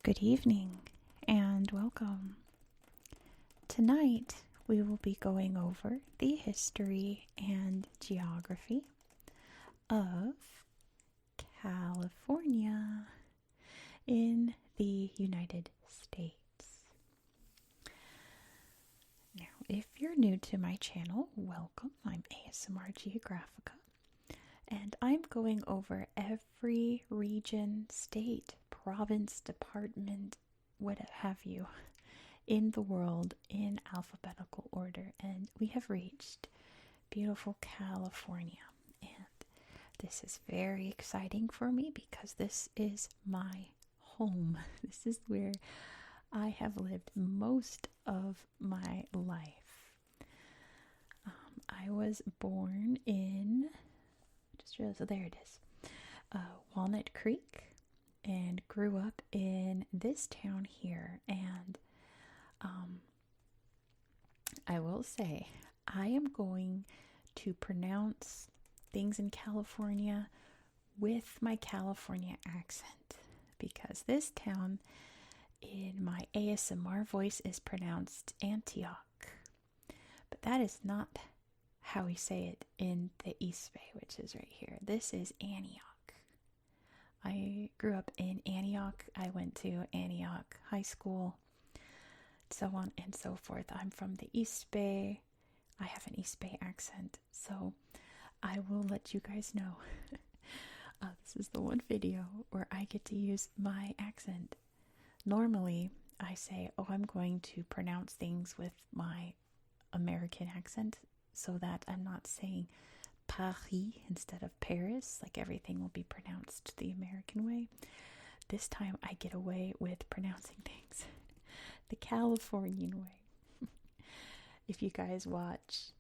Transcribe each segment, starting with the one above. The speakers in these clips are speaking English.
Good evening and welcome. Tonight we will be going over the history and geography of California in the United States. Now, if you're new to my channel, welcome. I'm ASMR Geographica, and I'm going over every region, state, province, department, what have you, in the world in alphabetical order. And we have reached beautiful California. And this is very exciting for me because this is my home. This is where I have lived most of my life. I was born in, so there it is, Walnut Creek, and grew up in this town here. And I will say, I am going to pronounce things in California with my California accent, because this town in my ASMR voice is pronounced Antioch, but that is not how we say it in the East Bay, which is right here. This is Antioch. I grew up in Antioch. I went to Antioch High School, so on and so forth. I'm from the East Bay. I have an East Bay accent, so I will let you guys know. This is the one video where I get to use my accent. Normally, I say, I'm going to pronounce things with my American accent so that I'm not saying Paris instead of Paris, like everything will be pronounced the American way. This time I get away with pronouncing things the Californian way. If you guys watch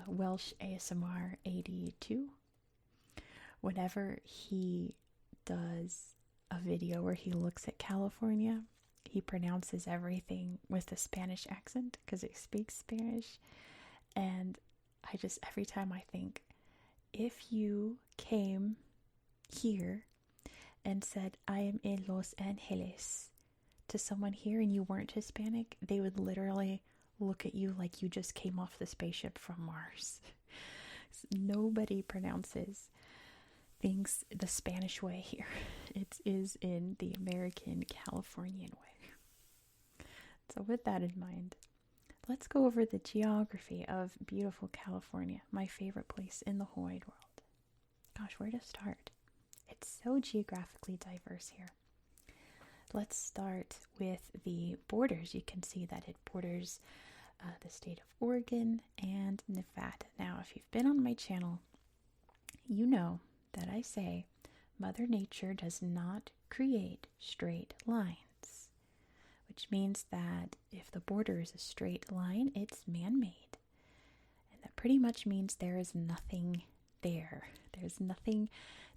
Welsh ASMR 82, whenever he does a video where he looks at California, he pronounces everything with a Spanish accent because he speaks Spanish. And I just, every time I think, if you came here and said, I am in Los Angeles, to someone here and you weren't Hispanic, they would literally look at you like you just came off the spaceship from Mars. Nobody pronounces things the Spanish way here. It is in the American Californian way. So with that in mind, let's go over the geography of beautiful California, my favorite place in the whole wide world. Gosh, where to start? It's so geographically diverse here. Let's start with the borders. You can see that it borders the state of Oregon and Nevada. Now, if you've been on my channel, you know that I say Mother Nature does not create straight lines, which means that if the border is a straight line, it's man-made. And that pretty much means there is nothing there. There's nothing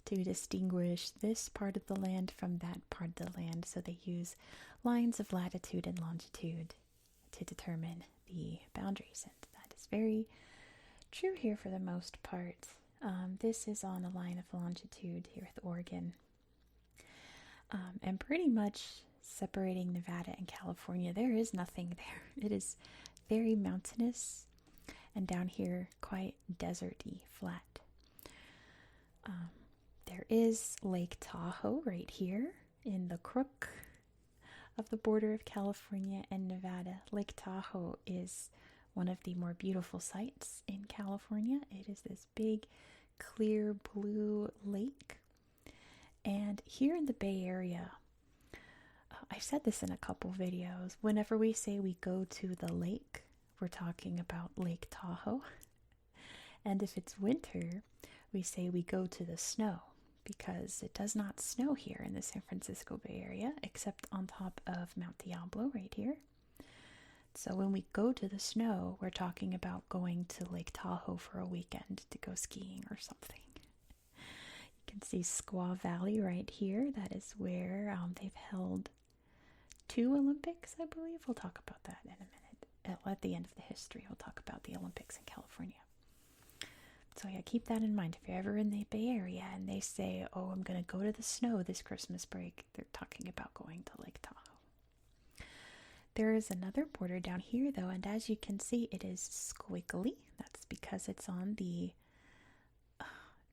to distinguish this part of the land from that part of the land. So they use lines of latitude and longitude to determine the boundaries. And that is very true here for the most part. This is on a line of longitude here with Oregon. And pretty much separating Nevada and California, there is nothing there. It is very mountainous, and down here quite deserty, flat. There is Lake Tahoe right here in the crook of the border of California and Nevada. Lake Tahoe is one of the more beautiful sights in California. It is this big, clear blue lake. And here in the Bay Area, I've said this in a couple videos, whenever we say we go to the lake, we're talking about Lake Tahoe. And if it's winter, we say we go to the snow, because it does not snow here in the San Francisco Bay Area, except on top of Mount Diablo right here. So when we go to the snow, we're talking about going to Lake Tahoe for a weekend to go skiing or something. You can see Squaw Valley right here. That is where they've held 2 Olympics, I believe. We'll talk about that in a minute. At the end of the history, we'll talk about the Olympics in California. So yeah, keep that in mind. If you're ever in the Bay Area and they say, I'm going to go to the snow this Christmas break, they're talking about going to Lake Tahoe. There is another border down here, though, and as you can see, it is squiggly. That's because it's on the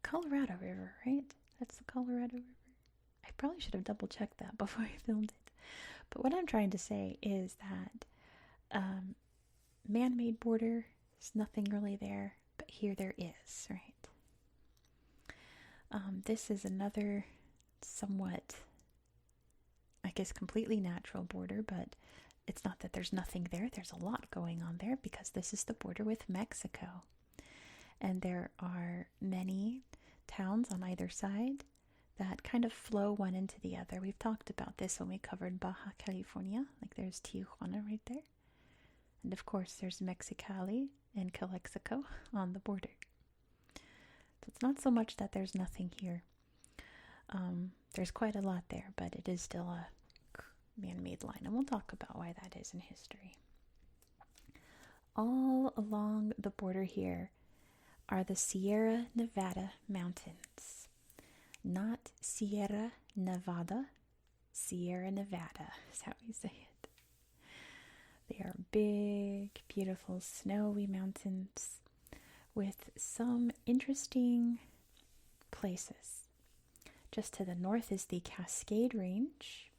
Colorado River, right? That's the Colorado River. I probably should have double-checked that before I filmed it. But what I'm trying to say is that man-made border, there's nothing really there, but here there is, right? This is another somewhat, I guess, completely natural border, but it's not that there's nothing there. There's a lot going on there because this is the border with Mexico. And there are many towns on either side that kind of flow one into the other. We've talked about this when we covered Baja California. Like there's Tijuana right there. And of course there's Mexicali and Calexico on the border. So it's not so much that there's nothing here. There's quite a lot there, but it is still a man-made line. And we'll talk about why that is in history. All along the border here are the Sierra Nevada mountains. Not Sierra Nevada, Sierra Nevada is how we say it. They are big, beautiful, snowy mountains with some interesting places. Just to the north is the Cascade Range,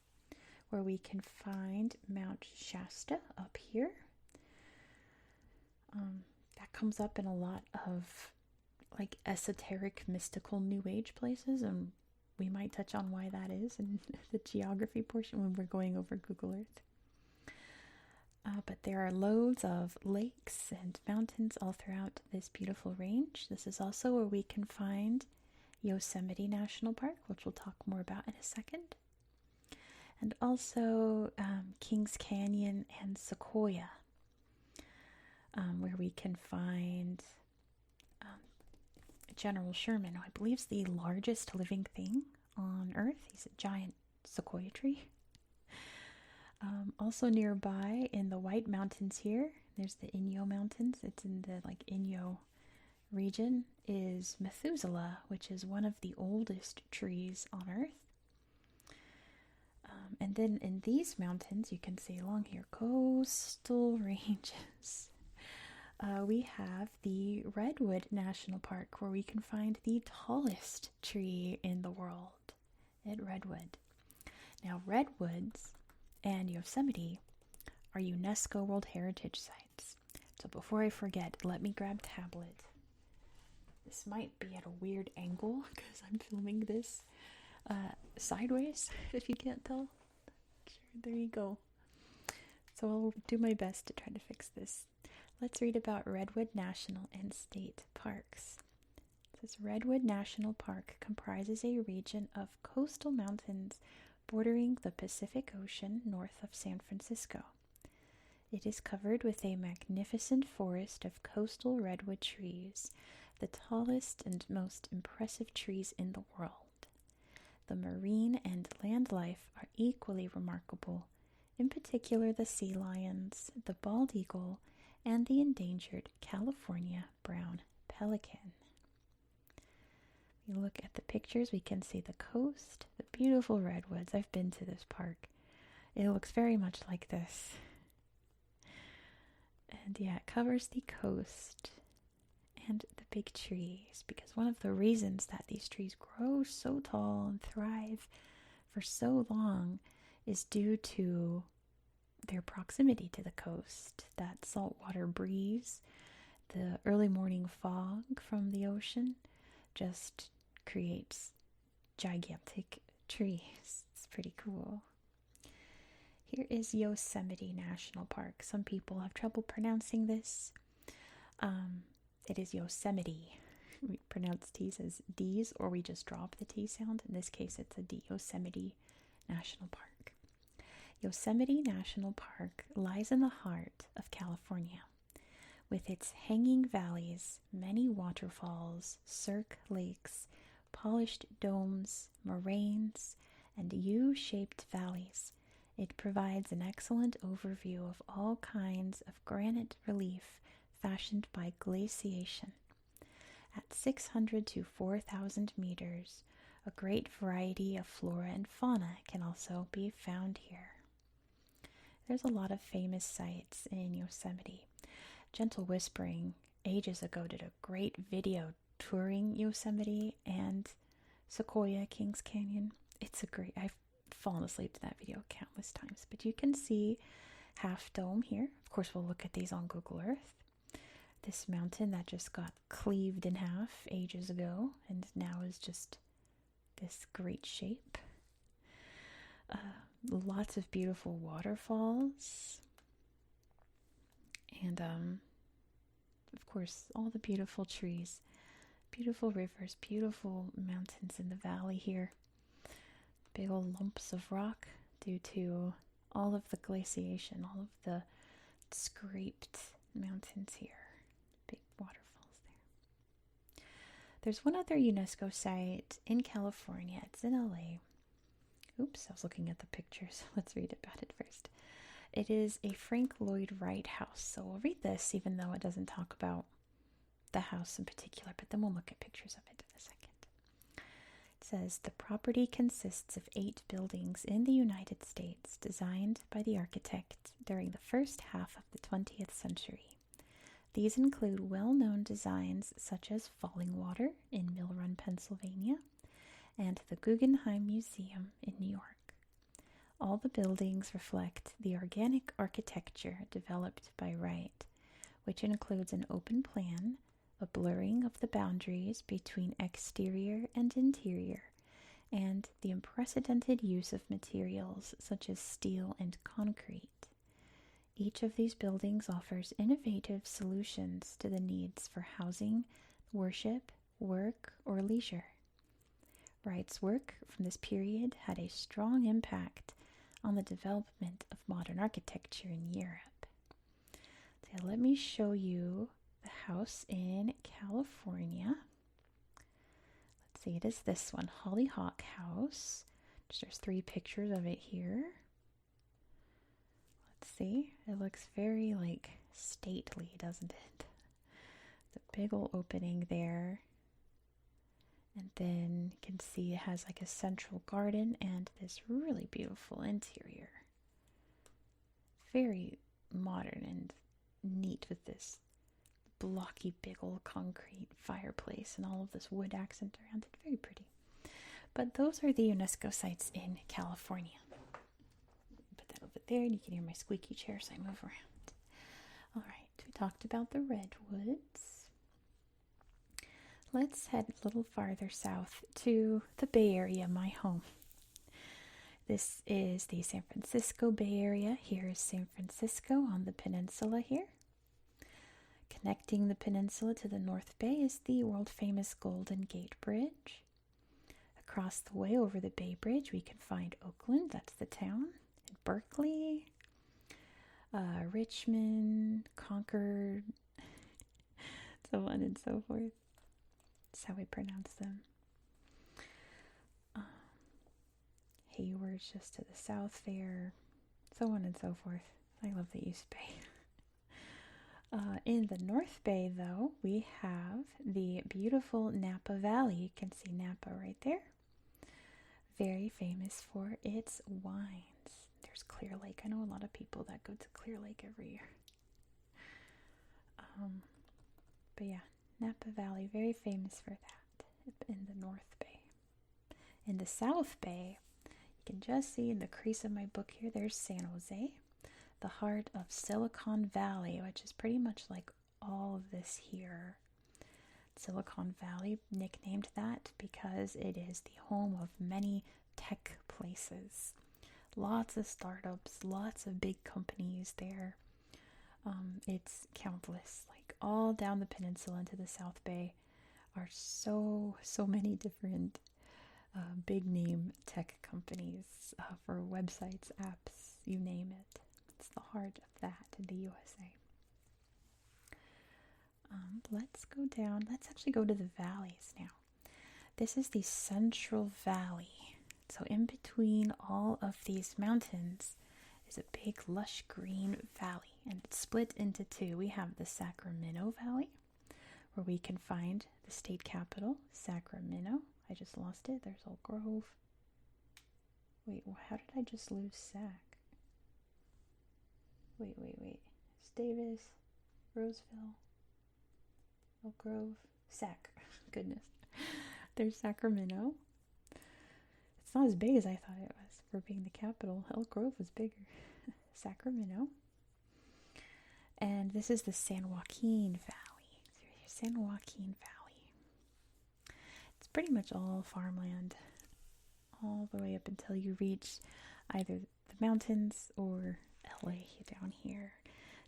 where we can find Mount Shasta up here. That comes up in a lot of like esoteric, mystical, new age places, and we might touch on why that is in the geography portion when we're going over Google Earth. But there are loads of lakes and mountains all throughout this beautiful range. This is also where we can find Yosemite National Park, which we'll talk more about in a second. And also Kings Canyon and Sequoia, where we can find General Sherman, who I believe is the largest living thing on Earth. He's a giant sequoia tree. Also nearby in the White Mountains here, there's the Inyo Mountains. It's in the Inyo region, is Methuselah, which is one of the oldest trees on Earth. And then in these mountains, you can see along here, coastal ranges. We have the Redwood National Park, where we can find the tallest tree in the world at Redwood. Now, redwoods and Yosemite are UNESCO World Heritage Sites. So before I forget, let me grab a tablet. This might be at a weird angle because I'm filming this sideways, if you can't tell. Sure, there you go. So I'll do my best to try to fix this. Let's read about Redwood National and State Parks. It says Redwood National Park comprises a region of coastal mountains bordering the Pacific Ocean north of San Francisco. It is covered with a magnificent forest of coastal redwood trees, the tallest and most impressive trees in the world. The marine and land life are equally remarkable, in particular the sea lions, the bald eagle, and the endangered California brown pelican. You look at the pictures, we can see the coast, the beautiful redwoods. I've been to this park. It looks very much like this. And yeah, it covers the coast and the big trees, because one of the reasons that these trees grow so tall and thrive for so long is due to their proximity to the coast. That saltwater breeze, the early morning fog from the ocean just creates gigantic trees. It's pretty cool. Here is Yosemite National Park. Some people have trouble pronouncing this. It is Yosemite. We pronounce T's as D's, or we just drop the T sound. In this case, it's a D. Yosemite National Park. Yosemite National Park lies in the heart of California. With its hanging valleys, many waterfalls, cirque lakes, polished domes, moraines, and U-shaped valleys, it provides an excellent overview of all kinds of granite relief fashioned by glaciation. At 600 to 4,000 meters, a great variety of flora and fauna can also be found here. there's a lot of famous sites in Yosemite. Gentle Whispering ages ago did a great video touring Yosemite and Sequoia Kings Canyon. I've fallen asleep to that video countless times, but you can see Half Dome here. Of course, we'll look at these on Google Earth. This mountain that just got cleaved in half ages ago and now is just this great shape. Lots of beautiful waterfalls. And, of course, all the beautiful trees, beautiful rivers, beautiful mountains in the valley here. Big old lumps of rock due to all of the glaciation, all of the scraped mountains here. Big waterfalls there. There's one other UNESCO site in California. It's in LA. Oops, I was looking at the pictures. Let's read about it first. It is a Frank Lloyd Wright house. So we'll read this even though it doesn't talk about the house in particular, but then we'll look at pictures of it in a second. It says, the property consists of 8 buildings in the United States designed by the architect during the first half of the 20th century. These include well-known designs such as Falling Water in Mill Run, Pennsylvania, and the Guggenheim Museum in New York. All the buildings reflect the organic architecture developed by Wright, which includes an open plan, a blurring of the boundaries between exterior and interior, and the unprecedented use of materials such as steel and concrete. Each of these buildings offers innovative solutions to the needs for housing, worship, work, or leisure. Wright's work from this period had a strong impact on the development of modern architecture in Europe. So let me show you the house in California. Let's see, it is this one, Hollyhock House. There's 3 pictures of it here. Let's see, it looks very stately, doesn't it? The big old opening there. And then you can see it has a central garden and this really beautiful interior. Very modern and neat with this blocky big old concrete fireplace and all of this wood accent around it. Very pretty. But those are the UNESCO sites in California. Put that over there and you can hear my squeaky chair as I move around. All right, we talked about the redwoods. Let's head a little farther south to the Bay Area, my home. This is the San Francisco Bay Area. Here is San Francisco on the peninsula here. Connecting the peninsula to the North Bay is the world-famous Golden Gate Bridge. Across the way over the Bay Bridge, we can find Oakland, that's the town, and Berkeley, Richmond, Concord, so on and so forth. That's how we pronounce them. Hayward's just to the south there, so on and so forth. I love the East Bay. In the North Bay, though, we have the beautiful Napa Valley. You can see Napa right there. Very famous for its wines. There's Clear Lake. I know a lot of people that go to Clear Lake every year. But yeah, Napa Valley, very famous for that in the North Bay. In the South Bay, you can just see in the crease of my book here, there's San Jose, the heart of Silicon Valley, which is pretty much like all of this here. Silicon Valley, nicknamed that because it is the home of many tech places. Lots of startups, lots of big companies there. It's countless, all down the peninsula into the South Bay are so many different big name tech companies for websites, apps, you name it. It's the heart of that in the USA. Let's go down. Let's actually go to the valleys now. This is the Central Valley. So in between all of these mountains is a big lush green valley, and it's split into 2. We have the Sacramento Valley, where we can find the state capital, Sacramento. I just lost it. There's Oak Grove. Wait, how did I just lose Sac? Wait. It's Davis, Roseville, Elk Grove, Goodness. There's Sacramento. It's not as big as I thought it was for being the capital. Elk Grove was bigger. Sacramento. And this is the San Joaquin Valley. San Joaquin Valley. It's pretty much all farmland, all the way up until you reach either the mountains or LA down here.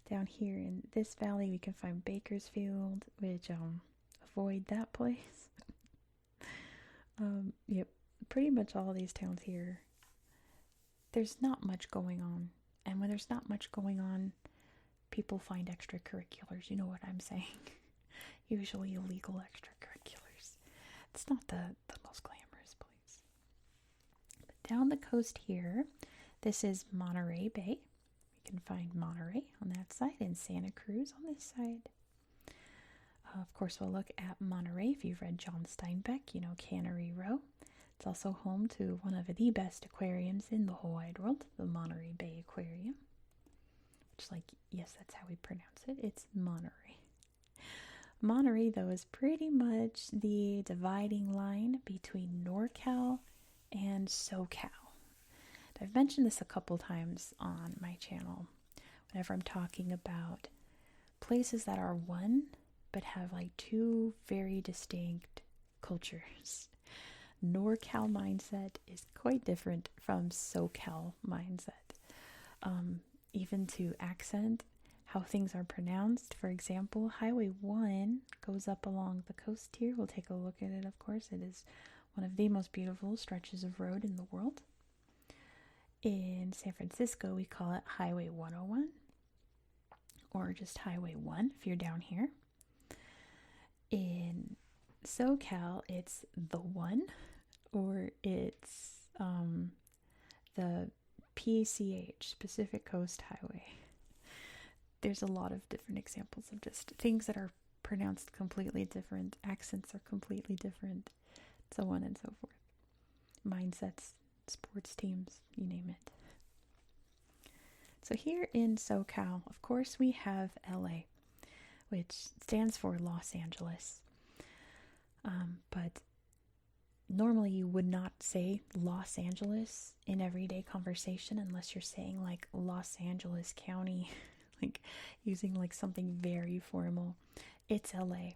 Down here in this valley, we can find Bakersfield, which avoid that place. Yep, pretty much all these towns here. There's not much going on, and when there's not much going on, people find extracurriculars. You know what I'm saying? Usually illegal extracurriculars. It's not the most glamorous place. But down the coast here, this is Monterey Bay. We can find Monterey on that side and Santa Cruz on this side. Of course, we'll look at Monterey. If you've read John Steinbeck, you know Cannery Row. It's also home to one of the best aquariums in the whole wide world, the Monterey Bay Aquarium. Which, yes, that's how we pronounce it. It's Monterey. Monterey, though, is pretty much the dividing line between NorCal and SoCal. I've mentioned this a couple times on my channel whenever I'm talking about places that are one but have two very distinct cultures. NorCal mindset is quite different from SoCal mindset. Even to accent, how things are pronounced. For example, Highway 1 goes up along the coast here. We'll take a look at it, of course. It is one of the most beautiful stretches of road in the world. In San Francisco, we call it Highway 101, or just Highway 1 if you're down here. In SoCal, it's the 1, or it's the PCH, Pacific Coast Highway. There's a lot of different examples of just things that are pronounced completely different, accents are completely different, so on and so forth. Mindsets, sports teams, you name it. So here in SoCal, of course, we have LA, which stands for Los Angeles. But normally you would not say Los Angeles in everyday conversation unless you're saying Los Angeles County, using something very formal. It's LA.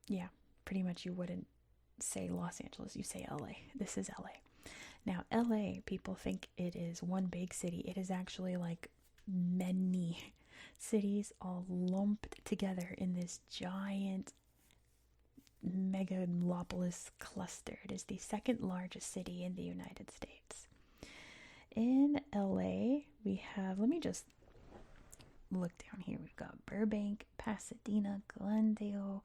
Yeah, pretty much you wouldn't say Los Angeles, you say LA. This is LA. Now, LA, people think it is one big city. It is actually many cities all lumped together in this giant megalopolis cluster. It is the second largest city in the United States. In LA, we have, let me just look down here. We've got Burbank, Pasadena, Glendale,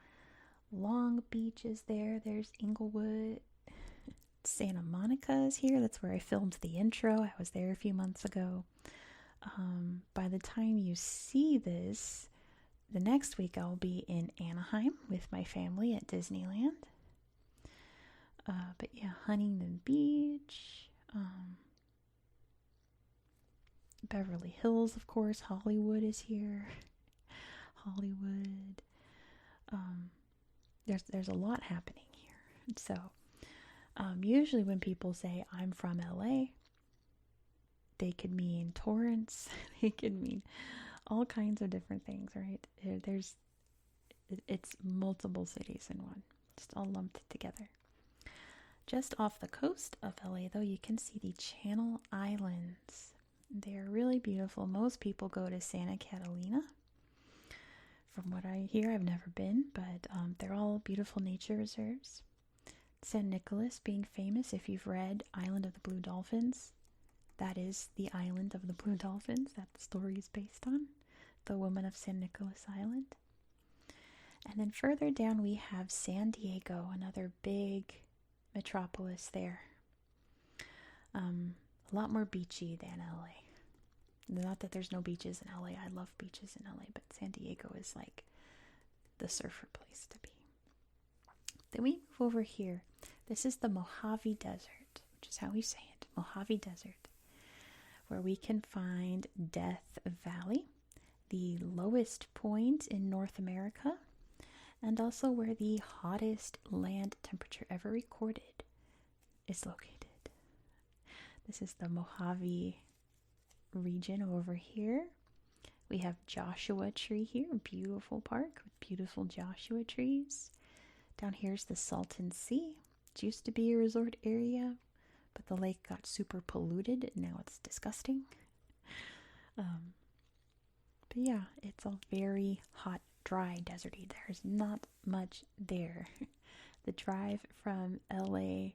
Long Beach is there. There's Inglewood. Santa Monica is here. That's where I filmed the intro. I was there a few months ago. By the time you see this, the next week I'll be in Anaheim with my family at Disneyland. But yeah, Huntington Beach, Beverly Hills, of course. Hollywood is here. Hollywood. There's a lot happening here. So, usually when people say I'm from LA, they could mean Torrance. They could mean all kinds of different things, right? It's multiple cities in one, just all lumped together. Just off the coast of LA, though, you can see the Channel Islands. They're really beautiful. Most people go to Santa Catalina. From what I hear, I've never been, but they're all beautiful nature reserves. San Nicolas being famous, if you've read Island of the Blue Dolphins, that is the Island of the Blue Dolphins that the story is based on, the woman of San Nicolas Island. And then further down we have San Diego, another big metropolis there. A lot more beachy than LA. Not that there's no beaches in LA. I love beaches in LA, but San Diego is the surfer place to be. Then we move over here. This is the Mojave Desert, which is how we say it, Mojave Desert. where we can find Death Valley, the lowest point in North America, and also where the hottest land temperature ever recorded is located. This is the Mojave region over here. We have Joshua Tree here, beautiful park with beautiful Joshua trees. Down here's the Salton Sea. It used to be a resort area, but the lake got super polluted and now it's disgusting. But yeah, it's a very hot, dry, deserty. There's not much there. The drive from LA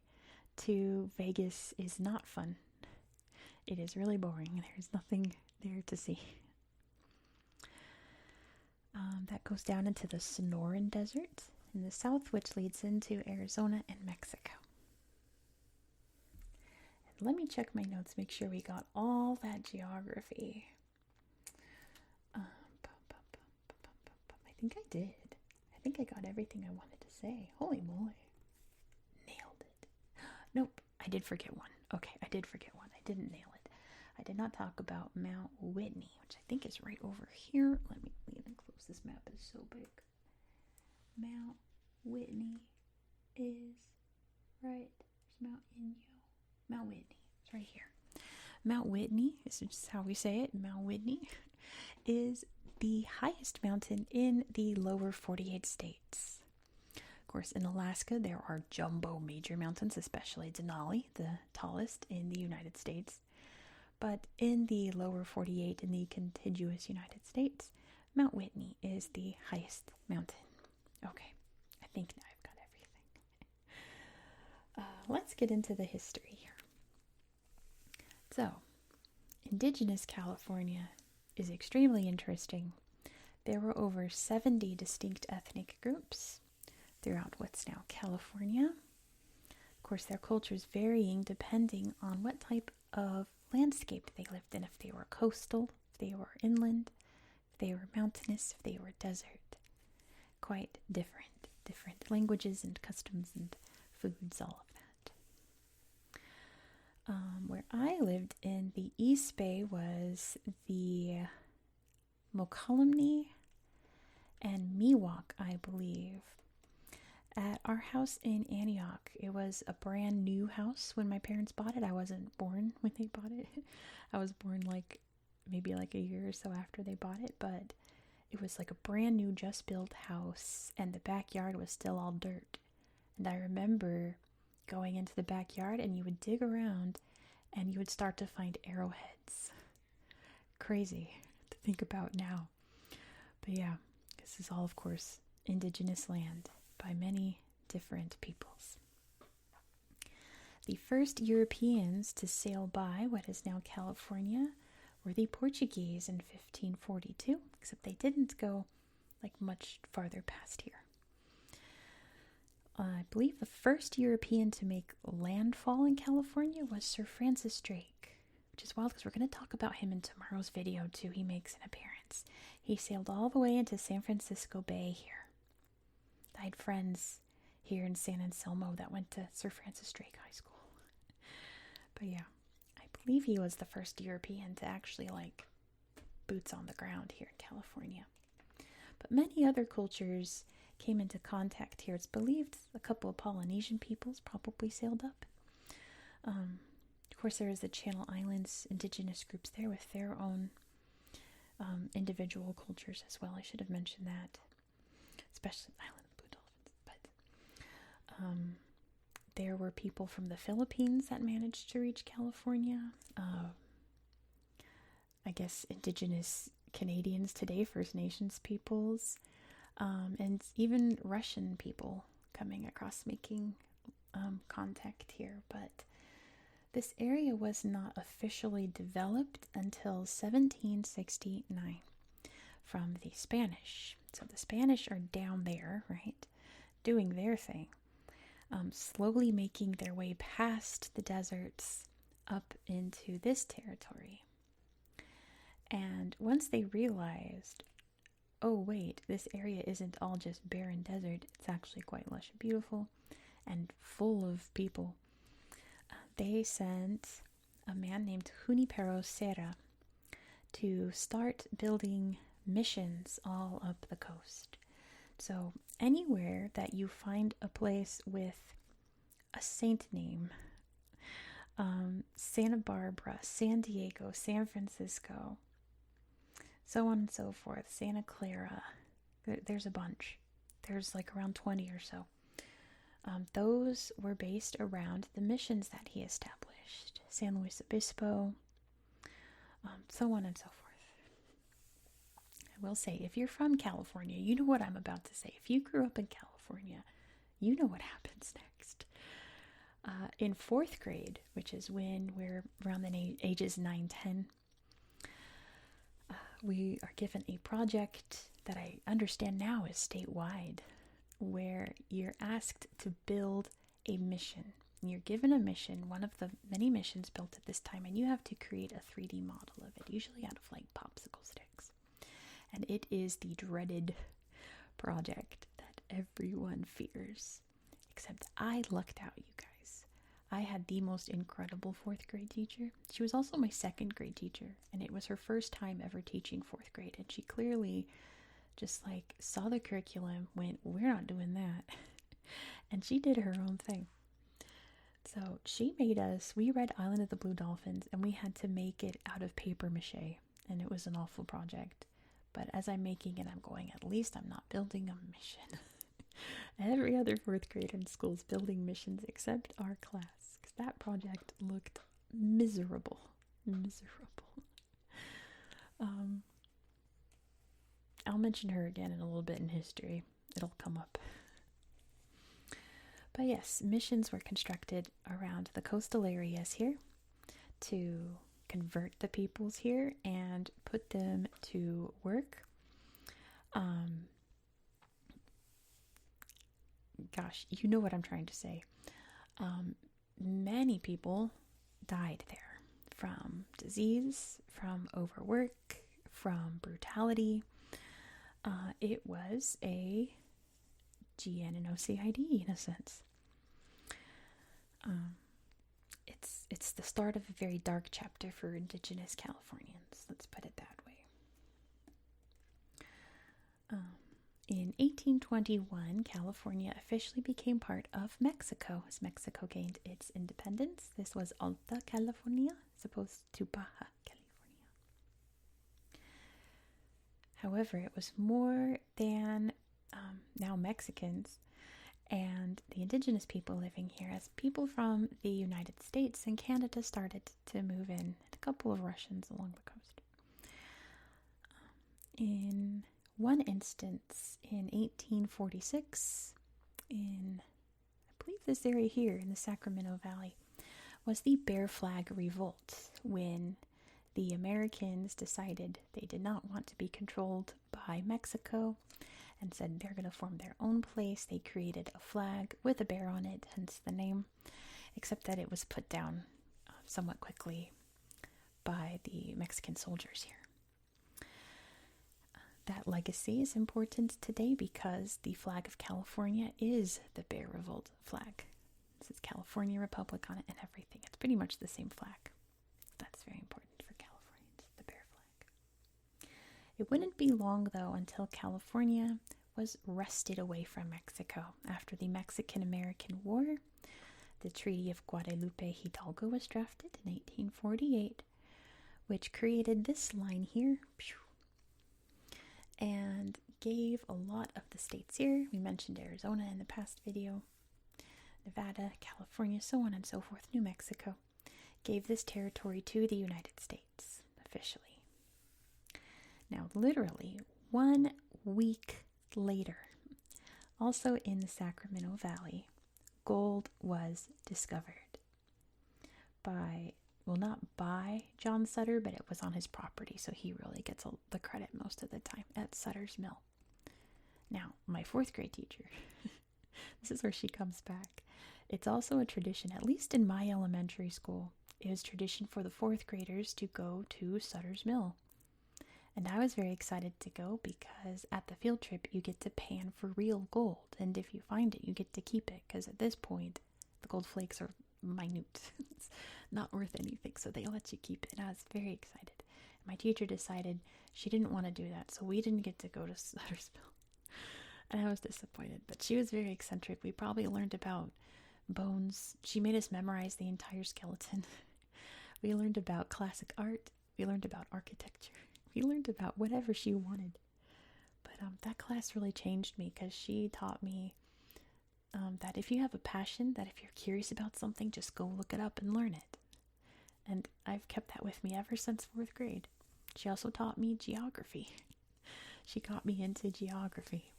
to Vegas is not fun. It is really boring. There's nothing there to see. That goes down into the Sonoran Desert in the south, which leads into Arizona and Mexico. And let me check my notes, make sure we got all that geography. I think I did. I think I got everything I wanted to say. Holy moly. Nailed it. Nope, I did forget one. Okay, I did forget one. I didn't nail it. I did not talk about Mount Whitney, which I think is right over here. Let me close. This map is so big. Mount Whitney is right. There's Mount Inyo. Mount Whitney. It's right here. Mount Whitney, this is just how we say it. Mount Whitney is the highest mountain in the lower 48 states. Of course, in Alaska, there are jumbo major mountains, especially Denali, the tallest in the United States. But in the lower 48 in the contiguous United States, Mount Whitney is the highest mountain. Okay, I think now I've got everything. Let's get into the history here. So, indigenous California is extremely interesting. There were over 70 distinct ethnic groups throughout what's now California. Of course, their cultures varying depending on what type of landscape they lived in, if they were coastal, if they were inland, if they were mountainous, if they were desert. Quite different languages and customs and foods, all of that. Where I lived in the East Bay was the Mokelumne and Miwok, I believe. At our house in Antioch, it was a brand new house when my parents bought it. I wasn't born when they bought it. I was born maybe a year or so after they bought it, but it was like a brand new, just built house, and the backyard was still all dirt. And I remember going into the backyard, and you would dig around, and you would start to find arrowheads. Crazy to think about now. But yeah, this is all, of course, indigenous land by many different peoples. The first Europeans to sail by what is now California were the Portuguese in 1542, except they didn't go much farther past here. I believe the first European to make landfall in California was Sir Francis Drake, which is wild because we're going to talk about him in tomorrow's video too. He makes an appearance. He sailed all the way into San Francisco Bay here. I had friends here in San Anselmo that went to Sir Francis Drake High School. But yeah, I believe he was the first European to actually boots on the ground here in California. But many other cultures came into contact here. It's believed a couple of Polynesian peoples probably sailed up. Of course, there is the Channel Islands indigenous groups there with their own individual cultures as well. I should have mentioned that, especially Island Blue Dolphins. But there were people from the Philippines that managed to reach California. I guess indigenous Canadians today, First Nations peoples, and even Russian people coming across making contact here. But this area was not officially developed until 1769 from the Spanish. So the Spanish are down there, right, doing their thing, slowly making their way past the deserts up into this territory. And once they realized, oh wait, this area isn't all just barren desert, it's actually quite lush and beautiful and full of people, they sent a man named Junipero Serra to start building missions all up the coast. So anywhere that you find a place with a saint name, Santa Barbara, San Diego, San Francisco, so on and so forth, Santa Clara, there's a bunch. There's like around 20 or so. Those were based around the missions that he established. San Luis Obispo, so on and so forth. I will say, if you're from California, you know what I'm about to say. If you grew up in California, you know what happens next. In 4th grade, which is when we're around the ages 9, 10, we are given a project that I understand now is statewide, where you're asked to build a mission. You're given a mission, one of the many missions built at this time, and you have to create a 3D model of it, usually out of like popsicle sticks. And it is the dreaded project that everyone fears. Except I lucked out, you guys. I had the most incredible 4th grade teacher. She was also my 2nd grade teacher, and it was her first time ever teaching 4th grade. And she clearly just like saw the curriculum, went, we're not doing that. And she did her own thing. So she made us, we read Island of the Blue Dolphins, and we had to make it out of paper mache. And it was an awful project. But as I'm making it, I'm going, at least I'm not building a mission. Every other 4th grader in school is building missions except our class, because that project looked miserable. I'll mention her again in a little bit in history. It'll come up. But yes, missions were constructed around the coastal areas here to convert the peoples here and put them to work. Gosh, you know what I'm trying to say. Many people died there from disease, from overwork, from brutality. It was a genocide in a sense. It's the start of a very dark chapter for indigenous Californians. Let's put it that way. In 1821, California officially became part of Mexico as Mexico gained its independence. This was Alta California, as opposed to Baja California. However, it was more than now Mexicans and the indigenous people living here, as people from the United States and Canada started to move in, and a couple of Russians along the coast. In one instance, in 1846, in, I believe this area here in the Sacramento Valley, was the Bear Flag Revolt, when the Americans decided they did not want to be controlled by Mexico and said they're going to form their own place. They created a flag with a bear on it, hence the name, except that it was put down somewhat quickly by the Mexican soldiers here. That legacy is important today because the flag of California is the Bear Revolt flag. This is California Republic on it and everything. It's pretty much the same flag. That's very important for Californians, the bear flag. It wouldn't be long, though, until California was wrested away from Mexico. After the Mexican-American War, the Treaty of Guadalupe Hidalgo was drafted in 1848, which created this line here, and gave a lot of the states here. We mentioned Arizona in the past video, Nevada, California, so on and so forth, New Mexico, gave this territory to the United States officially. Now, literally 1 week later, also in the Sacramento Valley, gold was discovered by, well, not by John Sutter, but it was on his property, so he really gets the credit most of the time, at Sutter's Mill. Now, my 4th grade teacher, this is where she comes back. It's also a tradition, at least in my elementary school, it was tradition for the 4th graders to go to Sutter's Mill. And I was very excited to go because at the field trip, you get to pan for real gold. And if you find it, you get to keep it, because at this point, the gold flakes are minute. It's not worth anything, so they let you keep it. And I was very excited. My teacher decided she didn't want to do that, so we didn't get to go to Suttersville. And I was disappointed, but she was very eccentric. We probably learned about bones. She made us memorize the entire skeleton. We learned about classic art. We learned about architecture. We learned about whatever she wanted. But that class really changed me because she taught me that if you have a passion, that if you're curious about something, just go look it up and learn it. And I've kept that with me ever since 4th grade. She also taught me geography. She got me into geography.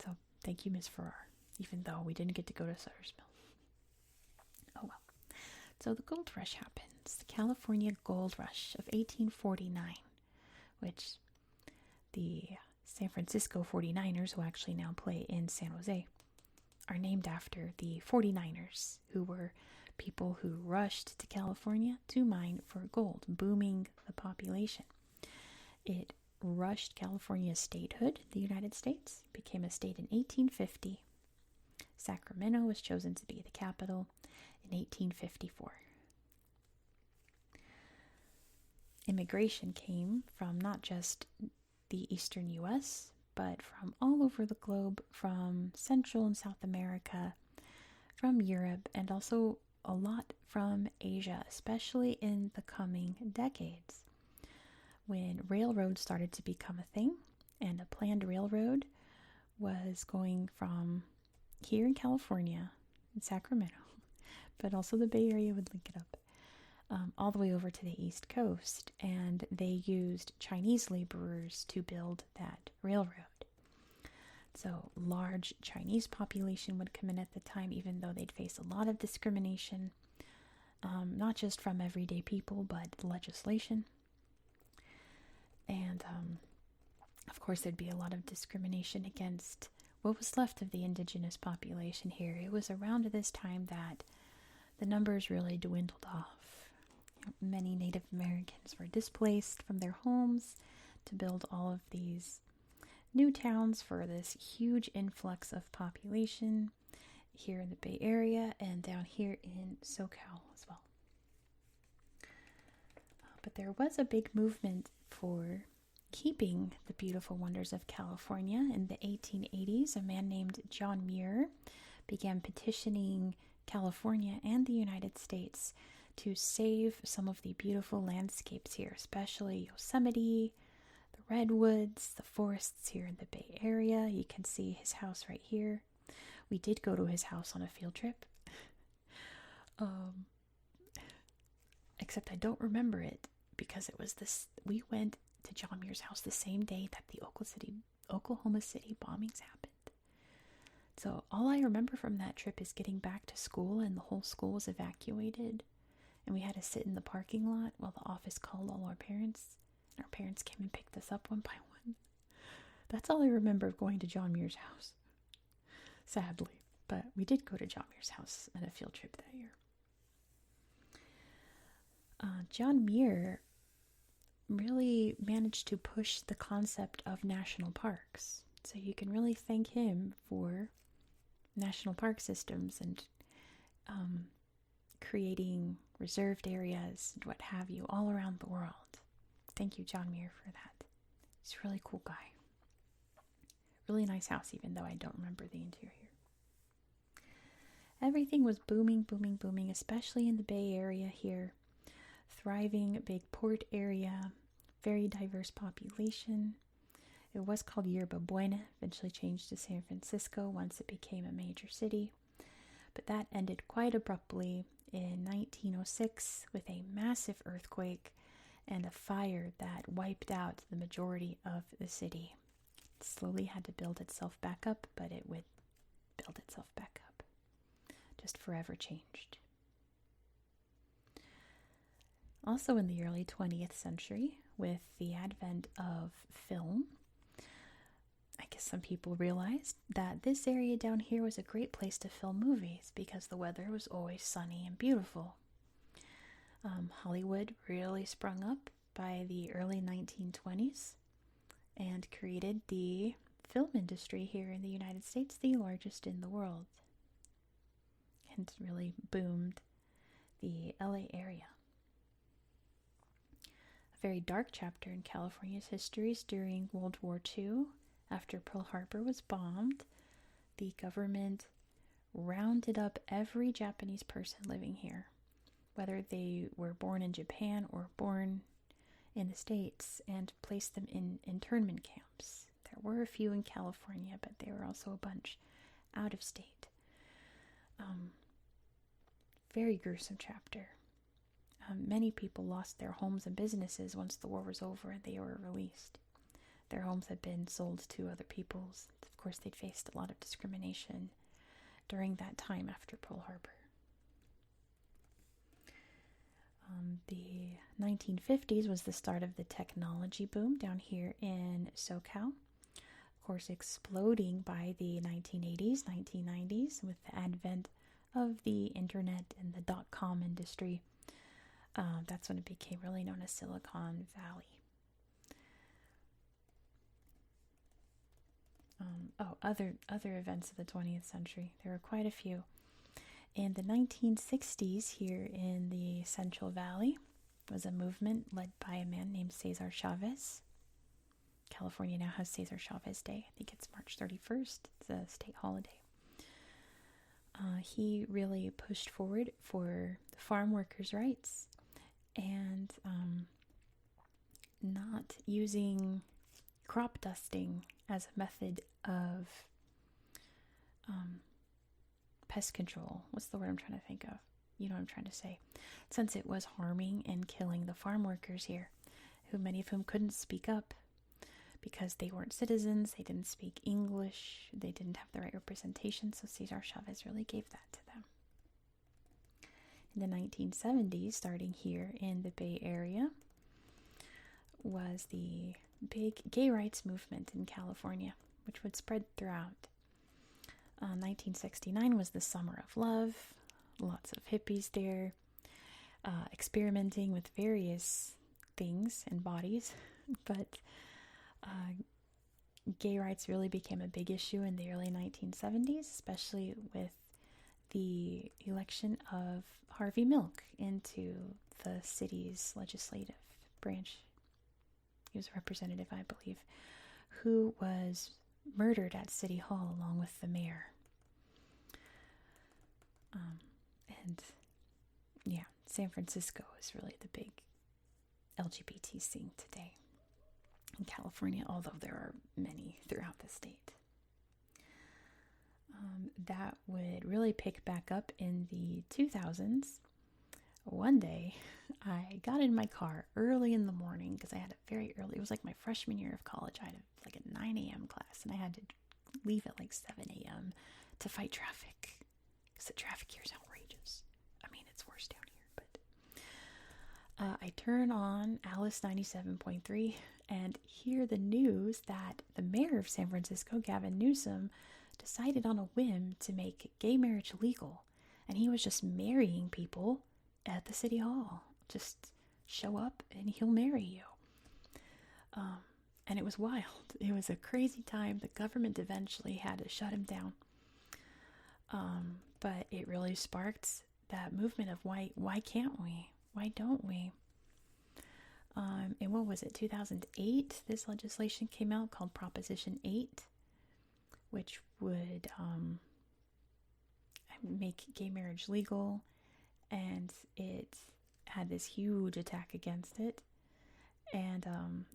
So thank you, Miss Farrar, even though we didn't get to go to Suttersville. Oh well. So the gold rush happens. The California Gold Rush of 1849, which the San Francisco 49ers, who actually now play in San Jose, are named after the 49ers, who were people who rushed to California to mine for gold, booming the population. It rushed California's statehood, the United States, became a state in 1850. Sacramento was chosen to be the capital in 1854. Immigration came from not just the eastern U.S., but from all over the globe, from Central and South America, from Europe, and also a lot from Asia, especially in the coming decades, when railroads started to become a thing, and a planned railroad was going from here in California, in Sacramento, but also the Bay Area would link it up, all the way over to the East Coast, and they used Chinese laborers to build that railroad. So large Chinese population would come in at the time, even though they'd face a lot of discrimination, not just from everyday people, but legislation. And of course, there'd be a lot of discrimination against what was left of the indigenous population here. It was around this time that the numbers really dwindled off. Many Native Americans were displaced from their homes to build all of these new towns for this huge influx of population here in the Bay Area and down here in SoCal as well. But there was a big movement for keeping the beautiful wonders of California. In the 1880s, a man named John Muir began petitioning California and the United States to save some of the beautiful landscapes here, especially Yosemite, the redwoods, the forests here in the Bay Area. You can see his house right here. We did go to his house on a field trip. Except I don't remember it because it was this. We went to John Muir's house the same day that the Oklahoma City bombings happened. So all I remember from that trip is getting back to school and the whole school was evacuated. And we had to sit in the parking lot while the office called all our parents. Our parents came and picked us up one by one. That's all I remember of going to John Muir's house. Sadly. But we did go to John Muir's house on a field trip that year. John Muir really managed to push the concept of national parks. So you can really thank him for national park systems and creating reserved areas and what have you all around the world. Thank you, John Muir, for that. He's a really cool guy. Really nice house, even though I don't remember the interior. Everything was booming, booming, booming, especially in the Bay Area here. Thriving big port area, very diverse population. It was called Yerba Buena, eventually changed to San Francisco once it became a major city. But that ended quite abruptly in 1906 with a massive earthquake and a fire that wiped out the majority of the city. It slowly had to build itself back up, but it would build itself back up. Just forever changed. Also in the early 20th century, with the advent of film, I guess some people realized that this area down here was a great place to film movies because the weather was always sunny and beautiful. Hollywood really sprung up by the early 1920s and created the film industry here in the United States, the largest in the world, and really boomed the LA area. A very dark chapter in California's history is during World War II. After Pearl Harbor was bombed, the government rounded up every Japanese person living here, whether they were born in Japan or born in the States, and placed them in internment camps. There were a few in California, but there were also a bunch out of state. Very gruesome chapter. Many people lost their homes and businesses once the war was over and they were released. Their homes had been sold to other people's. Of course, they'd faced a lot of discrimination during that time after Pearl Harbor. The 1950s was the start of the technology boom down here in SoCal. Of course, exploding by the 1980s, 1990s with the advent of the internet and the dot-com industry. That's when it became really known as Silicon Valley. Other events of the 20th century. There were quite a few. In the 1960s, here in the Central Valley, was a movement led by a man named Cesar Chavez. California now has Cesar Chavez Day. I think it's March 31st. It's a state holiday. He really pushed forward for the farm workers' rights and not using crop dusting as a method of pest control. What's the word I'm trying to think of? You know what I'm trying to say. Since it was harming and killing the farm workers here, many of whom couldn't speak up because they weren't citizens, they didn't speak English, they didn't have the right representation, so Cesar Chavez really gave that to them. In the 1970s, starting here in the Bay Area, was the big gay rights movement in California, which would spread throughout. 1969 was the Summer of Love, lots of hippies there, experimenting with various things and bodies, but gay rights really became a big issue in the early 1970s, especially with the election of Harvey Milk into the city's legislative branch. He was a representative, I believe, who was murdered at City Hall along with the mayor. San Francisco is really the big LGBT scene today in California, although there are many throughout the state. That would really pick back up in the 2000s. One day, I got in my car early in the morning because I had a very early, it was like my freshman year of college. I had like a 9 a.m. class, and I had to leave at like 7 a.m. to fight traffic because the traffic here is outrageous. I mean, it's worse down here, but I turn on Alice 97.3 and hear the news that the mayor of San Francisco, Gavin Newsom, decided on a whim to make gay marriage legal, and he was just marrying people at the city hall. Just show up and he'll marry you. And it was wild. It was a crazy time. The government eventually had to shut him down. But it really sparked that movement of why can't we? Why don't we? And what was it, 2008? This legislation came out called Proposition 8, which would make gay marriage legal. And it had this huge attack against it. And,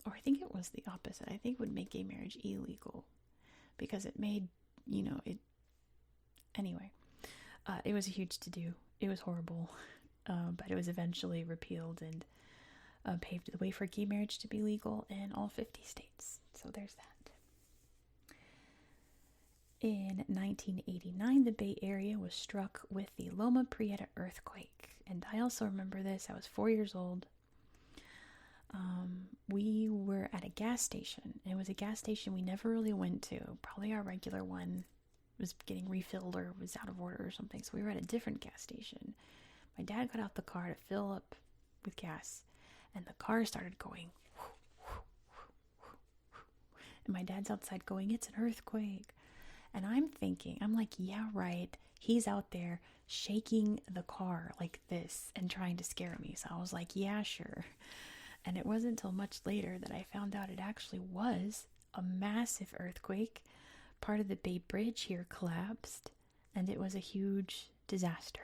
or I think it was the opposite. I think it would make gay marriage illegal because it made, anyway, it was a huge to-do. It was horrible, but it was eventually repealed and paved the way for gay marriage to be legal in all 50 states. So there's that. In 1989, the Bay Area was struck with the Loma Prieta earthquake. And I also remember this. I was 4 years old. We were at a gas station. It was a gas station we never really went to. Probably our regular one was getting refilled or was out of order or something. So we were at a different gas station. My dad got out the car to fill up with gas. And the car started going. And my dad's outside going, "It's an earthquake." And I'm thinking, I'm like, yeah, right. he's out there shaking the car like this and trying to scare me. So I was like, yeah, sure. And it wasn't until much later that I found out it actually was a massive earthquake. Part of the Bay Bridge here collapsed, and it was a huge disaster.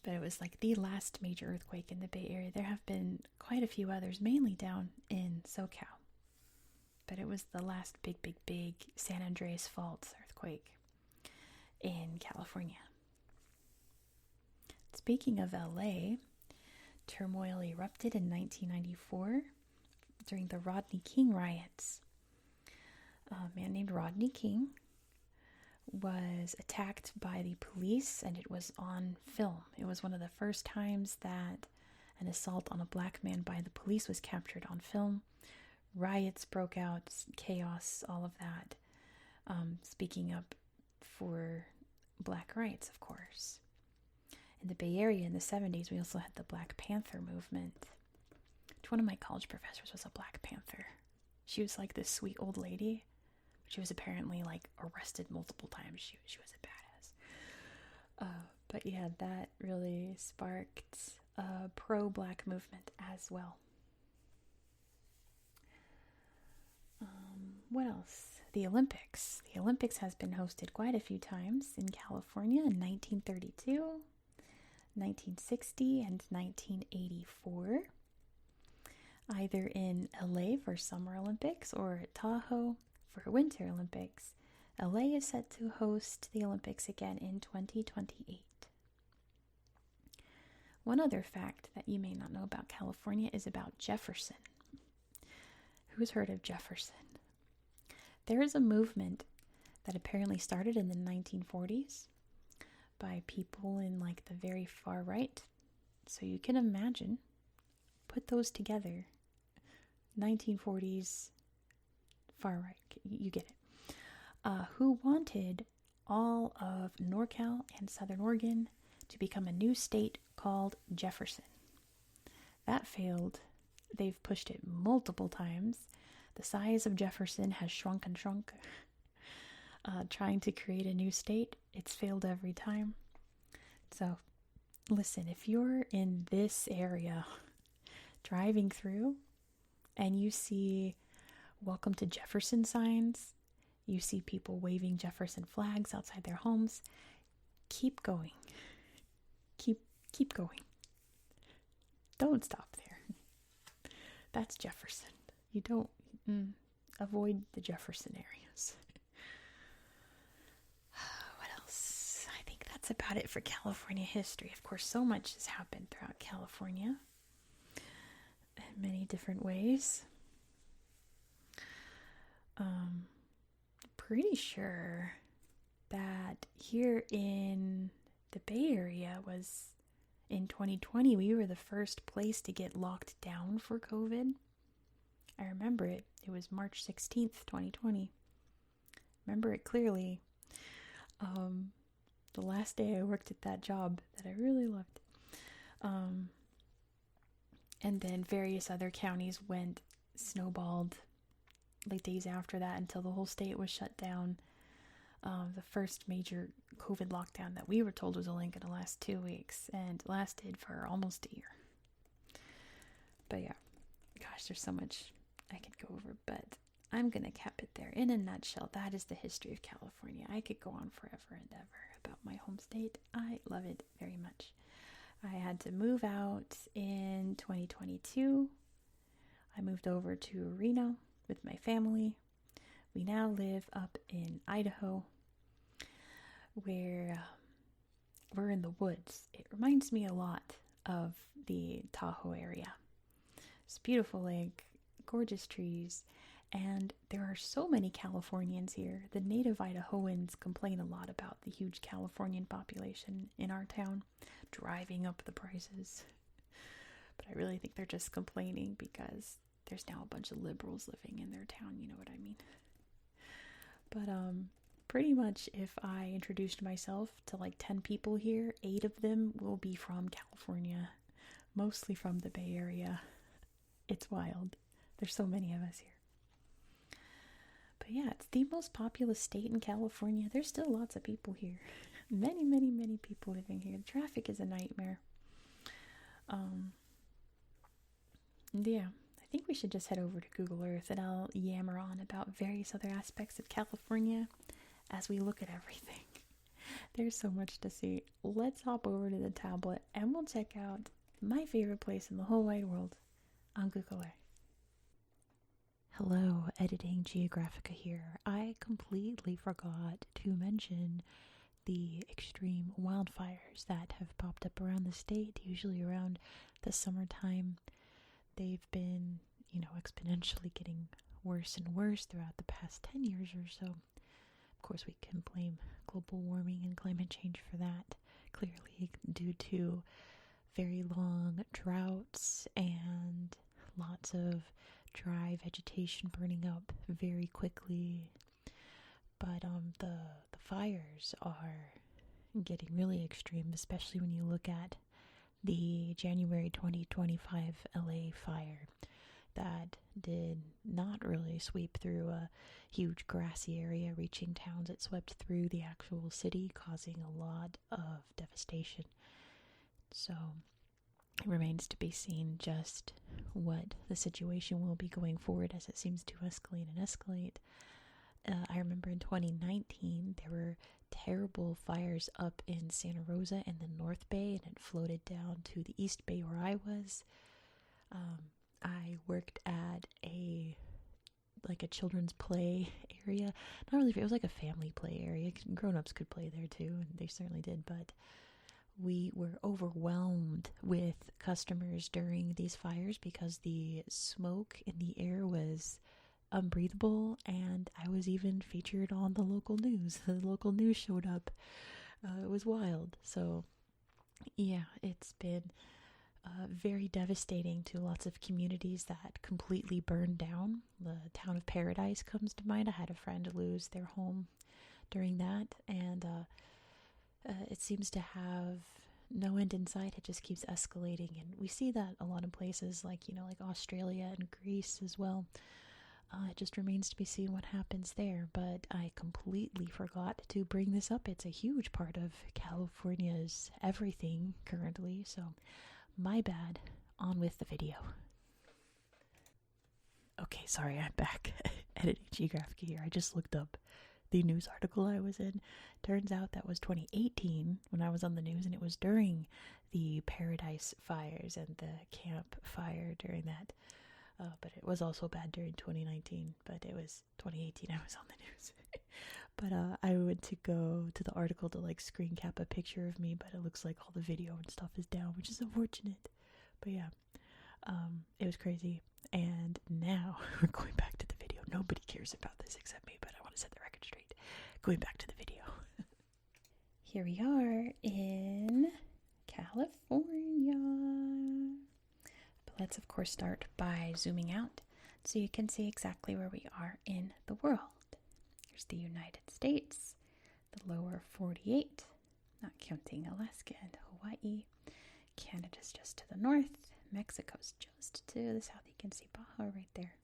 But it was like the last major earthquake in the Bay Area. There have been quite a few others, mainly down in SoCal. But it was the last big San Andreas Fault earthquake in California. Speaking of LA, turmoil erupted in 1994 during the Rodney King riots. A man named Rodney King was attacked by the police, and it was on film. It was one of the first times that an assault on a black man by the police was captured on film. Riots broke out, chaos, all of that. Speaking up for black rights, of course. In the Bay Area in the 70s, we also had the Black Panther movement. One of my college professors was a Black Panther. She was like this sweet old lady. She was apparently like arrested multiple times. She was a badass. But yeah, that really sparked a pro-black movement as well. What else? The Olympics. The Olympics has been hosted quite a few times in California in 1932, 1960, and 1984. Either in LA for Summer Olympics or at Tahoe for Winter Olympics. LA is set to host the Olympics again in 2028. One other fact that you may not know about California is about Jefferson. Who's heard of Jefferson? There is a movement that apparently started in the 1940s by people in like the very far right. So you can imagine, put those together, 1940s far right, you get it, who wanted all of NorCal and Southern Oregon to become a new state called Jefferson. That failed. They've pushed it multiple times. The size of Jefferson has shrunk and shrunk. Trying to create a new state, it's failed every time. So, listen, if you're in this area driving through and you see "Welcome to Jefferson" signs, you see people waving Jefferson flags outside their homes, keep going. Keep going. Don't stop there. That's Jefferson. You don't avoid the Jefferson areas. What else? I think that's about it for California history. Of course, so much has happened throughout California in many different ways. Pretty sure that here in the Bay Area was in 2020, we were the first place to get locked down for COVID. I remember it. It was March 16th, 2020. Remember it clearly. The last day I worked at that job that I really loved. And then various other counties went snowballed like days after that until the whole state was shut down. The first major COVID lockdown that we were told was only going to last 2 weeks and lasted for almost a year. But yeah, gosh, there's so much I could go over, but I'm going to cap it there. In a nutshell, that is the history of California. I could go on forever and ever about my home state. I love it very much. I had to move out in 2022. I moved over to Reno with my family. We now live up in Idaho, where we're in the woods. It reminds me a lot of the Tahoe area. It's a beautiful lake, gorgeous trees, and there are so many Californians here. The native Idahoans complain a lot about the huge Californian population in our town, driving up the prices. But I really think they're just complaining because there's now a bunch of liberals living in their town, you know what I mean? But pretty much if I introduced myself to like 10 people here, 8 of them will be from California, mostly from the Bay Area. It's wild. There's so many of us here. But yeah, it's the most populous state in California. There's still lots of people here. Many, many, many people living here. The traffic is a nightmare. Yeah, I think we should just head over to Google Earth and I'll yammer on about various other aspects of California as we look at everything. There's so much to see. Let's hop over to the tablet and we'll check out my favorite place in the whole wide world on Google Earth. Hello, editing Geographica here. I completely forgot to mention the extreme wildfires that have popped up around the state, usually around the summertime. They've been, exponentially getting worse and worse throughout the past 10 years or so. Of course, we can blame global warming and climate change for that, clearly due to very long droughts and lots of dry vegetation burning up very quickly. But the fires are getting really extreme, especially when you look at the January 2025 LA fire that did not really sweep through a huge grassy area reaching towns. It swept through the actual city, causing a lot of devastation. So it remains to be seen just what the situation will be going forward, as it seems to escalate and escalate. I remember in 2019 there were terrible fires up in Santa Rosa and the North Bay, and it floated down to the East Bay where I was. I worked at a children's play area. Not really, it was like a family play area. Grown-ups could play there too, and they certainly did, but we were overwhelmed with customers during these fires because the smoke in the air was unbreathable, and I was even featured on the local news. The local news showed up. It was wild. So yeah, it's been very devastating to lots of communities that completely burned down. The town of Paradise comes to mind. I had a friend lose their home during that, and it seems to have no end in sight. It just keeps escalating, and we see that a lot of places like Australia and Greece as well. It just remains to be seen what happens there, but I completely forgot to bring this up. It's a huge part of California's everything currently, so my bad. On with the video. Okay, sorry, I'm back. Editing Geographica here. I just looked up the news article I was in. Turns out that was 2018 when I was on the news, and it was during the Paradise fires and the camp fire during that. But it was also bad during 2019, but it was 2018 I was on the news. But I went to go to the article to screen cap a picture of me, but it looks like all the video and stuff is down, which is unfortunate. But yeah, it was crazy. And now we're going back to the video. Nobody cares about this except me, but I want to set the record straight. Going back to the video. Here we are in California. Let's, of course, start by zooming out so you can see exactly where we are in the world. Here's the United States, the lower 48, not counting Alaska and Hawaii. Canada's just to the north. Mexico's just to the south. You can see Baja right there.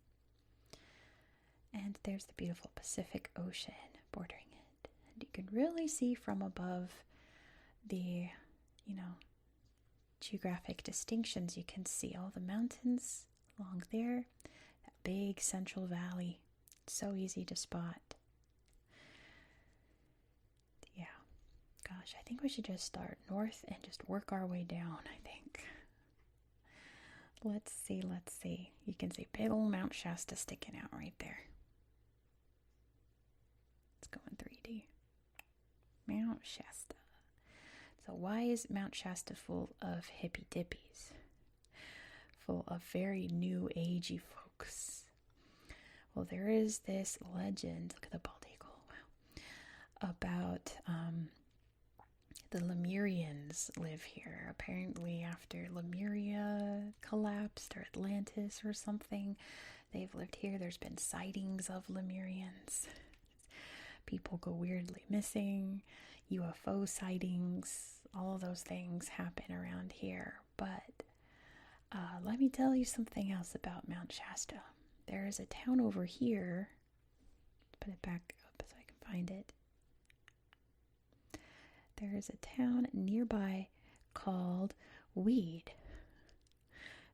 And there's the beautiful Pacific Ocean bordering it. And you can really see from above the, geographic distinctions. You can see all the mountains along there, that big central valley. It's so easy to spot. Yeah, gosh, I think we should just start north and just work our way down, I think. Let's see. You can see big old Mount Shasta sticking out right there. Let's go in 3D. Mount Shasta. So why is Mount Shasta full of hippy dippies? Full of very new agey folks? Well, there is this legend, look at the bald eagle, wow, about the Lemurians live here. Apparently after Lemuria collapsed, or Atlantis or something, they've lived here. There's been sightings of Lemurians. People go weirdly missing. UFO sightings, all of those things happen around here. But let me tell you something else about Mount Shasta. There is a town over here, put it back up so I can find it. There's a town nearby called Weed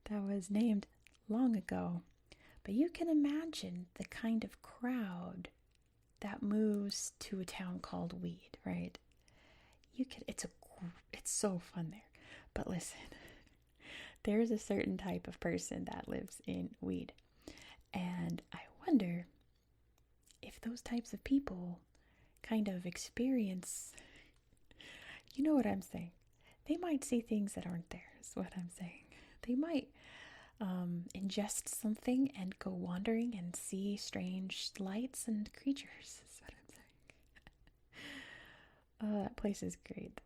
that was named long ago. But you can imagine the kind of crowd that moves to a town called Weed, right? It's so fun there. But listen, there's a certain type of person that lives in Weed. And I wonder if those types of people kind of experience, you know what I'm saying? They might see things that aren't there, is what I'm saying. They might ingest something and go wandering and see strange lights and creatures, is what I'm saying. That place is great.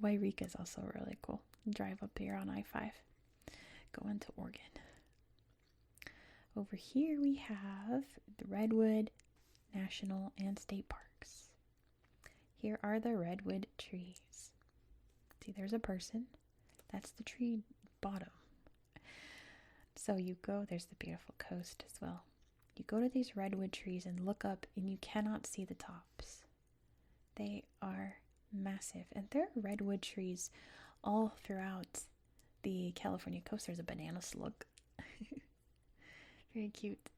Wairika is also really cool. Drive up here on I-5, go into Oregon. Over here we have the Redwood National and State Parks. Here are the redwood trees. See, there's a person. That's the tree bottom. So you go, there's the beautiful coast as well. You go to these redwood trees and look up and you cannot see the tops. They are massive. And there are redwood trees all throughout the California coast. There's a banana slug. Very cute.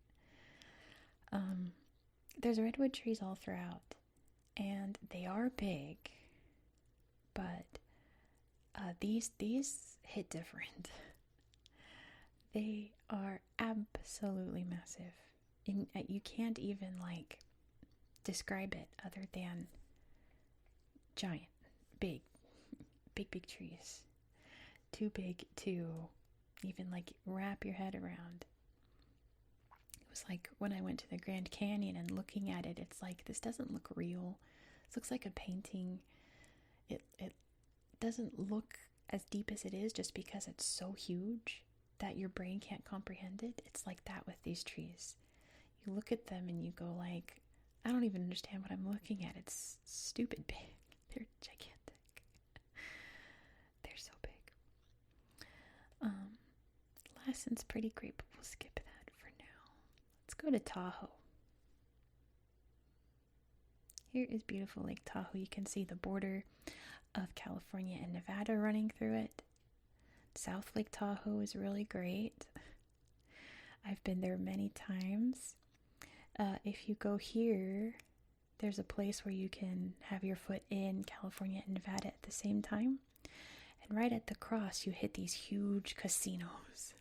There's redwood trees all throughout. And they are big. But these hit different. They are absolutely massive. You can't even describe it other than giant, big trees. Too big to even wrap your head around. It was like when I went to the Grand Canyon and looking at it, it's like, this doesn't look real. This looks like a painting. It doesn't look as deep as it is just because it's so huge that your brain can't comprehend it. It's like that with these trees. You look at them and you go I don't even understand what I'm looking at. It's stupid big. They're gigantic. They're so big. Lassen's pretty great, but we'll skip that for now. Let's go to Tahoe. Here is beautiful Lake Tahoe. You can see the border of California and Nevada running through it. South Lake Tahoe is really great. I've been there many times. If you go here, there's a place where you can have your foot in California and Nevada at the same time. And right at the cross, you hit these huge casinos.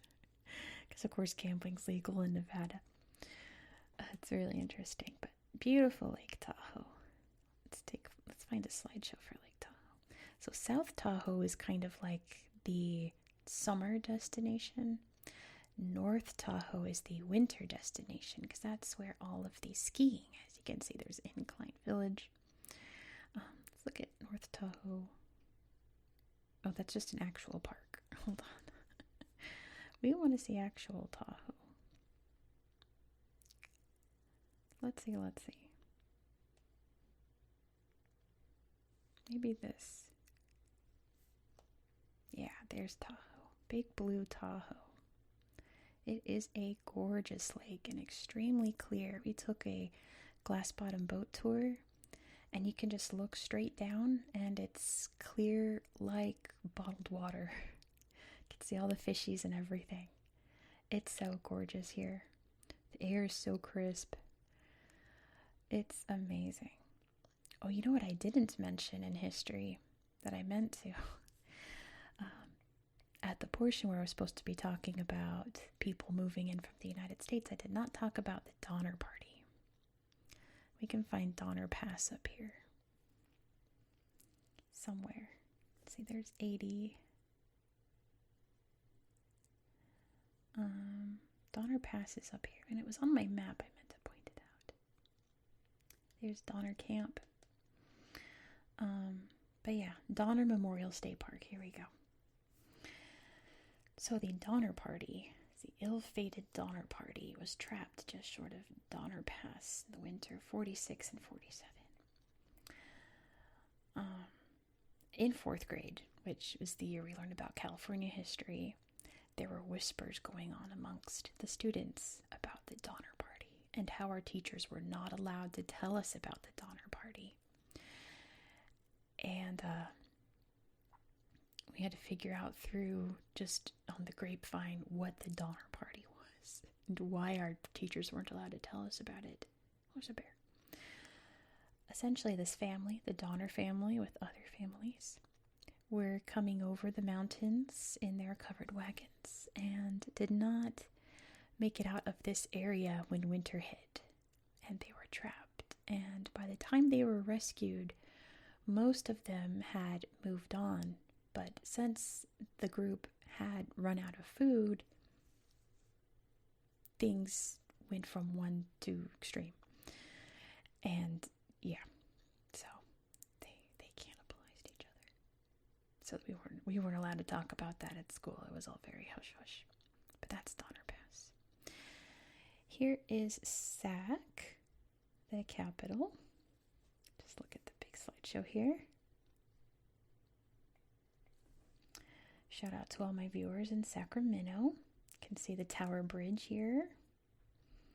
Because, of course, gambling's legal in Nevada. It's really interesting. But beautiful Lake Tahoe. Let's find a slideshow for Lake Tahoe. So South Tahoe is kind of like the summer destination. North Tahoe is the winter destination because that's where all of the skiing, as you can see, there's Incline Village. Let's look at North Tahoe. Oh, that's just an actual park. Hold on. We want to see actual Tahoe. Let's see. Maybe this. Yeah, there's Tahoe. Big blue Tahoe. It is a gorgeous lake and extremely clear. We took a glass bottom boat tour and you can just look straight down and it's clear like bottled water. You can see all the fishies and everything. It's so gorgeous here. The air is so crisp. It's amazing. Oh, you know what I didn't mention in history that I meant to? At the portion where I was supposed to be talking about people moving in from the United States, I did not talk about the Donner Party. We can find Donner Pass up here somewhere. See, there's 80. Donner Pass is up here, and it was on my map. I meant to point it out. There's Donner Camp. But yeah, Donner Memorial State Park. Here we go. So the Donner Party, the ill-fated Donner Party, was trapped just short of Donner Pass in the winter of 46 and 47. In 4th grade, which was the year we learned about California history, there were whispers going on amongst the students about the Donner Party. and how our teachers were not allowed to tell us about the Donner Party. And we had to figure out through just on the grapevine what the Donner Party was and why our teachers weren't allowed to tell us about it. There's a bear. Essentially, this family, the Donner family with other families, were coming over the mountains in their covered wagons and did not make it out of this area when winter hit, and they were trapped. And by the time they were rescued, most of them had moved on, but since the group had run out of food, things went from one to extreme. And yeah, so they cannibalized each other. So we weren't allowed to talk about that at school. It was all very hush hush. But that's Donner Pass. Here is Sac, the capital. Just look at the big slideshow here. Shout out to all my viewers in Sacramento. You can see the Tower Bridge here.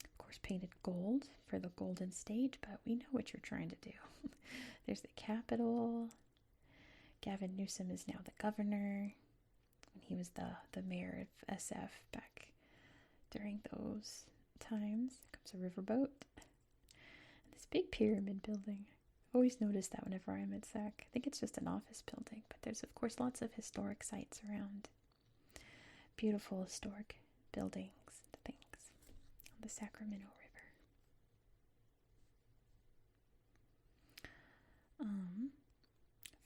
Of course, painted gold for the Golden State, but we know what you're trying to do. There's the Capitol. Gavin Newsom is now the governor. And he was the mayor of SF back during those times. Comes a riverboat. And this big pyramid building. I always notice that whenever I'm at Sac. I think it's just an office building, but there's of course lots of historic sites around. Beautiful historic buildings and things on the Sacramento River.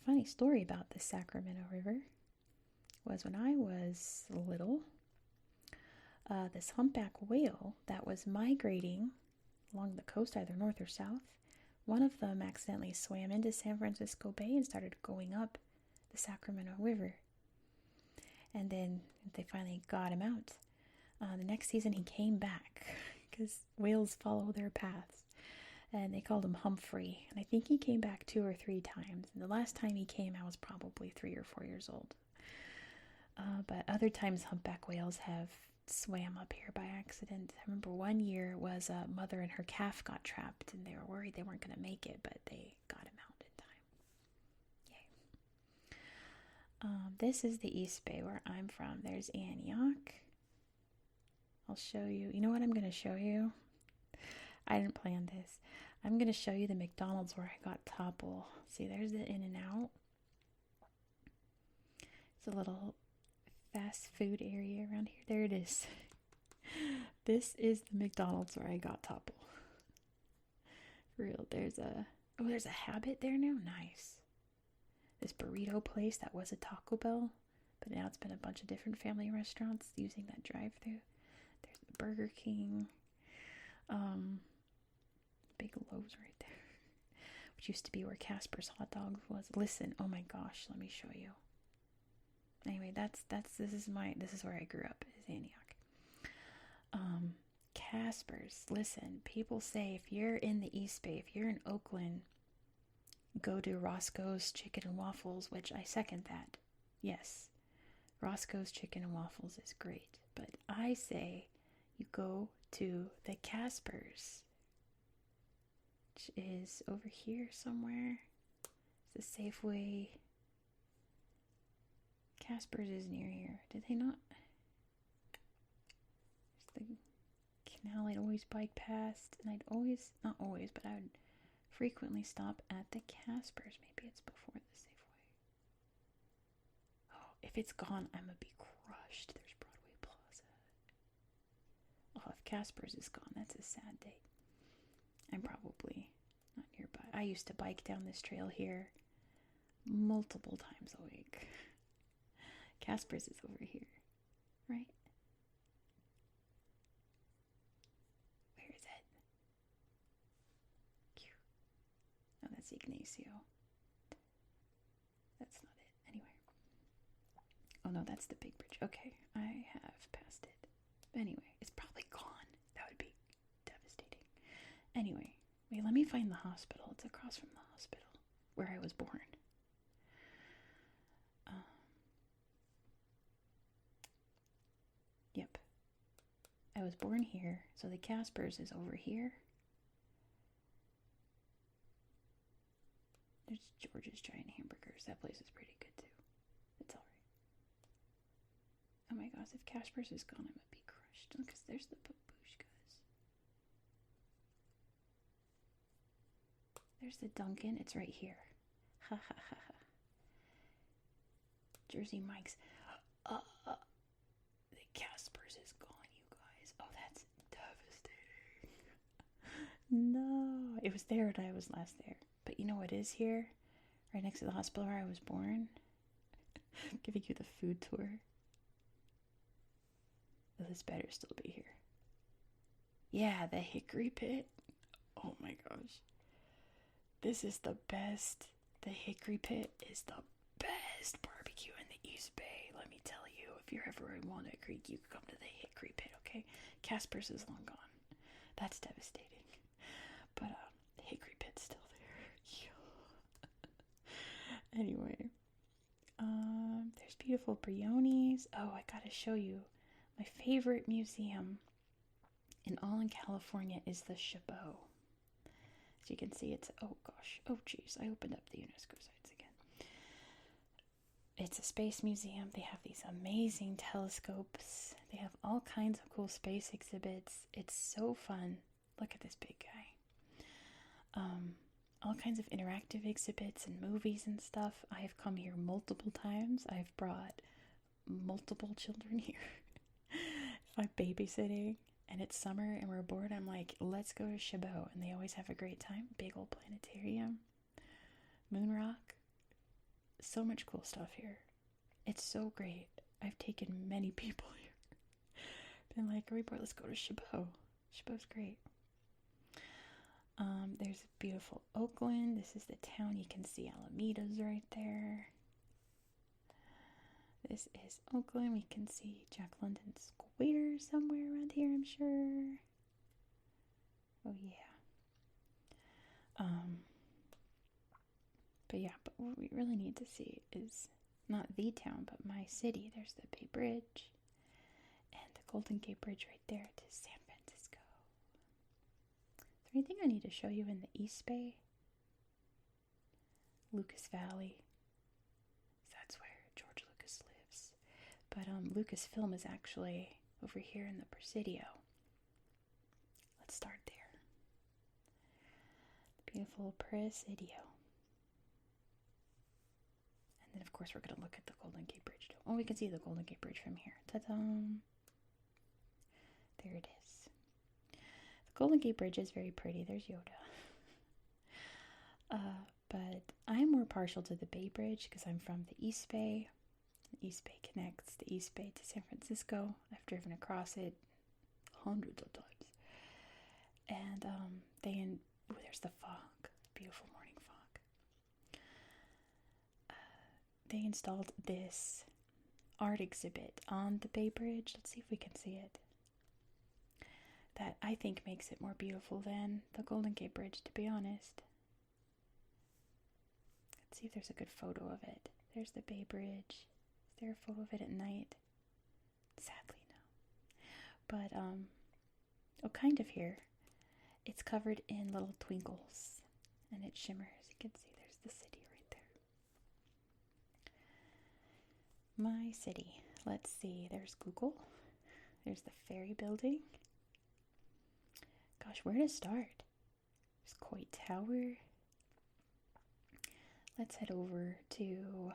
Funny story about the Sacramento River was when I was little, this humpback whale that was migrating along the coast, either north or south, one of them accidentally swam into San Francisco Bay and started going up the Sacramento River. And then they finally got him out. The next season he came back because whales follow their paths. And they called him Humphrey. And I think he came back 2 or 3 times. And the last time he came, I was probably 3 or 4 years old. But other times humpback whales have swam up here by accident. I remember one year was a mother and her calf got trapped, and they were worried they weren't going to make it, but they got him out in time. Yay. This is the East Bay where I'm from. There's Antioch. I'll show you. You know what I'm going to show you? I didn't plan this. I'm going to show you the McDonald's where I got Topple. See, there's the In-N-Out. It's a little fast food area around here. There it is. This is the McDonald's where I got Topple. For real. There's a Habit there now. Nice. This burrito place that was a Taco Bell, but now it's been a bunch of different family restaurants using that drive-thru. There's the Burger King. Big Lowe's right there, which used to be where Casper's hot dogs was. Listen, oh my gosh, let me show you. Anyway, this is where I grew up, is Antioch. Casper's. Listen, people say if you're in the East Bay, if you're in Oakland, go to Roscoe's Chicken and Waffles, which I second that. Yes, Roscoe's Chicken and Waffles is great, but I say you go to the Casper's, which is over here somewhere. It's a Safeway. Casper's is near here. Did they not? There's the canal I'd always bike past, and not always, but I would frequently stop at the Casper's. Maybe it's before the Safeway. Oh, if it's gone, I'm gonna be crushed. There's Broadway Plaza. Oh, if Casper's is gone, that's a sad day. I'm probably not nearby. I used to bike down this trail here multiple times a week. Casper's is over here, right? Where is it? Oh, that's Ignacio. That's not it. Anyway. Oh no, that's the big bridge. Okay, I have passed it. Anyway, it's probably gone. That would be devastating. Anyway, wait, let me find the hospital. It's across from the hospital where I was born. Yep. was born here. So the Caspers is over here. There's George's Giant Hamburgers. That place is pretty good too. It's alright. Oh my gosh, if Caspers is gone, I'm gonna be crushed. Look, there's the babushkas. There's the Dunkin'. It's right here. Ha ha ha ha. Jersey Mike's. The Caspers is gone, you guys. Oh, that's devastating. No. It was there when I was last there. But you know what is here? Right next to the hospital where I was born. I'm giving you the food tour. Oh, this better still be here. Yeah, the Hickory Pit. Oh my gosh. This is the best. The Hickory Pit is the best barbecue in the East Bay. Let me tell you, if you're ever in Walnut Creek, you can come to the Hickory Pit, okay? Casper's is long gone. That's devastating. But the Hickory Pit's still there. Anyway, there's beautiful briones. Oh, I gotta show you. My favorite museum in all in California is the Chabot. As you can see, it's, oh gosh, oh geez, I opened up the UNESCO sites again. It's a space museum. They have these amazing telescopes. They have all kinds of cool space exhibits. It's so fun. Look at this big guy. All kinds of interactive exhibits and movies and stuff. I have come here multiple times. I've brought multiple children here. If I'm babysitting and it's summer and we're bored, I'm like, let's go to Chabot. And they always have a great time. Big old planetarium. Moon rock. So much cool stuff here. It's so great. I've taken many people here. Been like, report, let's go to Chabot. Chabot's great. There's beautiful Oakland. This is the town. You can see Alameda's right there. This is Oakland. We can see Jack London Square somewhere around here, I'm sure. Oh, yeah. But yeah, but what we really need to see is not the town, but my city. There's the Bay Bridge and the Golden Gate Bridge right there to San Francisco. Is there anything I need to show you in the East Bay? Lucas Valley. That's where George Lucas lives. But Lucasfilm is actually over here in the Presidio. Let's start there. The beautiful Presidio. And then, of course, we're going to look at the Golden Gate Bridge. Oh, we can see the Golden Gate Bridge from here. Ta-da! There it is. The Golden Gate Bridge is very pretty. There's Yoda. But I'm more partial to the Bay Bridge because I'm from the East Bay. The East Bay connects the East Bay to San Francisco. I've driven across it hundreds of times. And there's the fog. Beautiful morning fog. They installed this art exhibit on the Bay Bridge. Let's see if we can see it. That I think makes it more beautiful than the Golden Gate Bridge, to be honest. Let's see if there's a good photo of it. There's the Bay Bridge. Is there a photo of it at night? Sadly, no. But, kind of here. It's covered in little twinkles, and it shimmers. You can see there's the city right there. My city. Let's see. There's Google. There's the ferry building. Gosh, where to start? There's Coit Tower. Let's head over to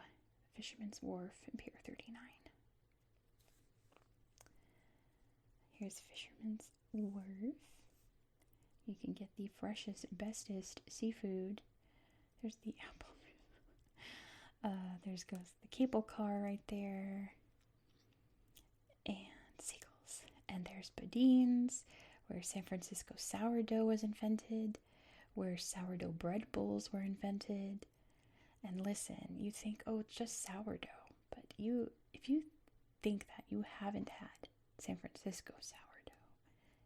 Fisherman's Wharf and Pier 39. Here's Fisherman's Wharf. You can get the freshest, bestest seafood. There's the apple. There's goes the cable car right there. And seagulls. And there's Bodine's, where San Francisco sourdough was invented, where sourdough bread bowls were invented. And listen, you think, oh, it's just sourdough. But if you think that, you haven't had San Francisco sourdough.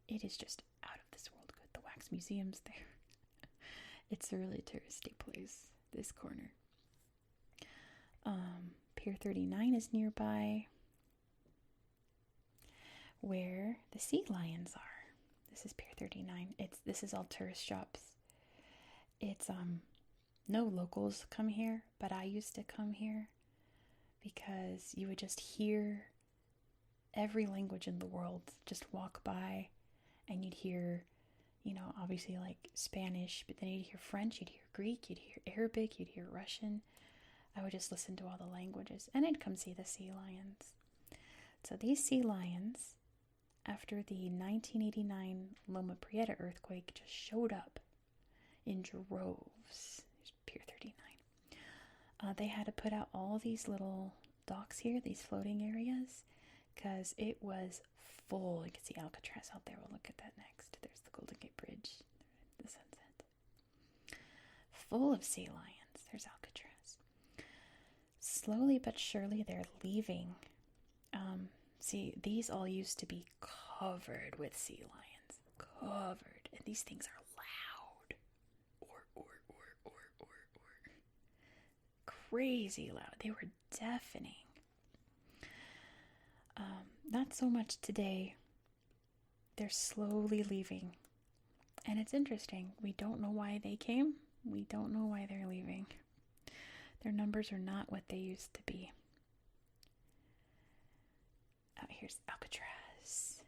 It is just out of this world good. The wax museum's there. It's a really touristy place, this corner. Pier 39 is nearby. where the sea lions are. This is Pier 39. This is all tourist shops. It's no locals come here, but I used to come here because you would just hear every language in the world just walk by, and you'd hear, obviously like Spanish, but then you'd hear French, you'd hear Greek, you'd hear Arabic, you'd hear Russian. I would just listen to all the languages, and I'd come see the sea lions. So these sea lions, after the 1989 Loma Prieta earthquake, just showed up in droves. Here's Pier 39. They had to put out all these little docks here, these floating areas, because it was full. You can see Alcatraz out there. We'll look at that next. There's the Golden Gate Bridge, the sunset. Full of sea lions. There's Alcatraz. Slowly but surely, they're leaving. See, these all used to be covered with sea lions. Covered. And these things are loud. Or. Crazy loud. They were deafening. Not so much today. They're slowly leaving. And it's interesting. We don't know why they came. We don't know why they're leaving. Their numbers are not what they used to be. Here's Alcatraz.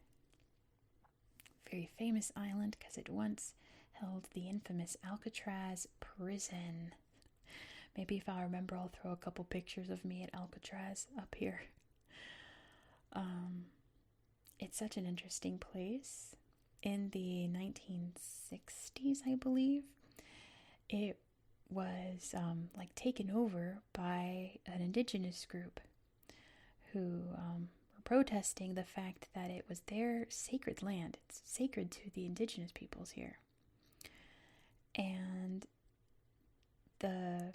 Very famous island because it once held the infamous Alcatraz prison. Maybe if I remember, I'll throw a couple pictures of me at Alcatraz up here. It's such an interesting place. In the 1960s, I believe, it was taken over by an indigenous group who were protesting the fact that it was their sacred land. It's sacred to the indigenous peoples here. And the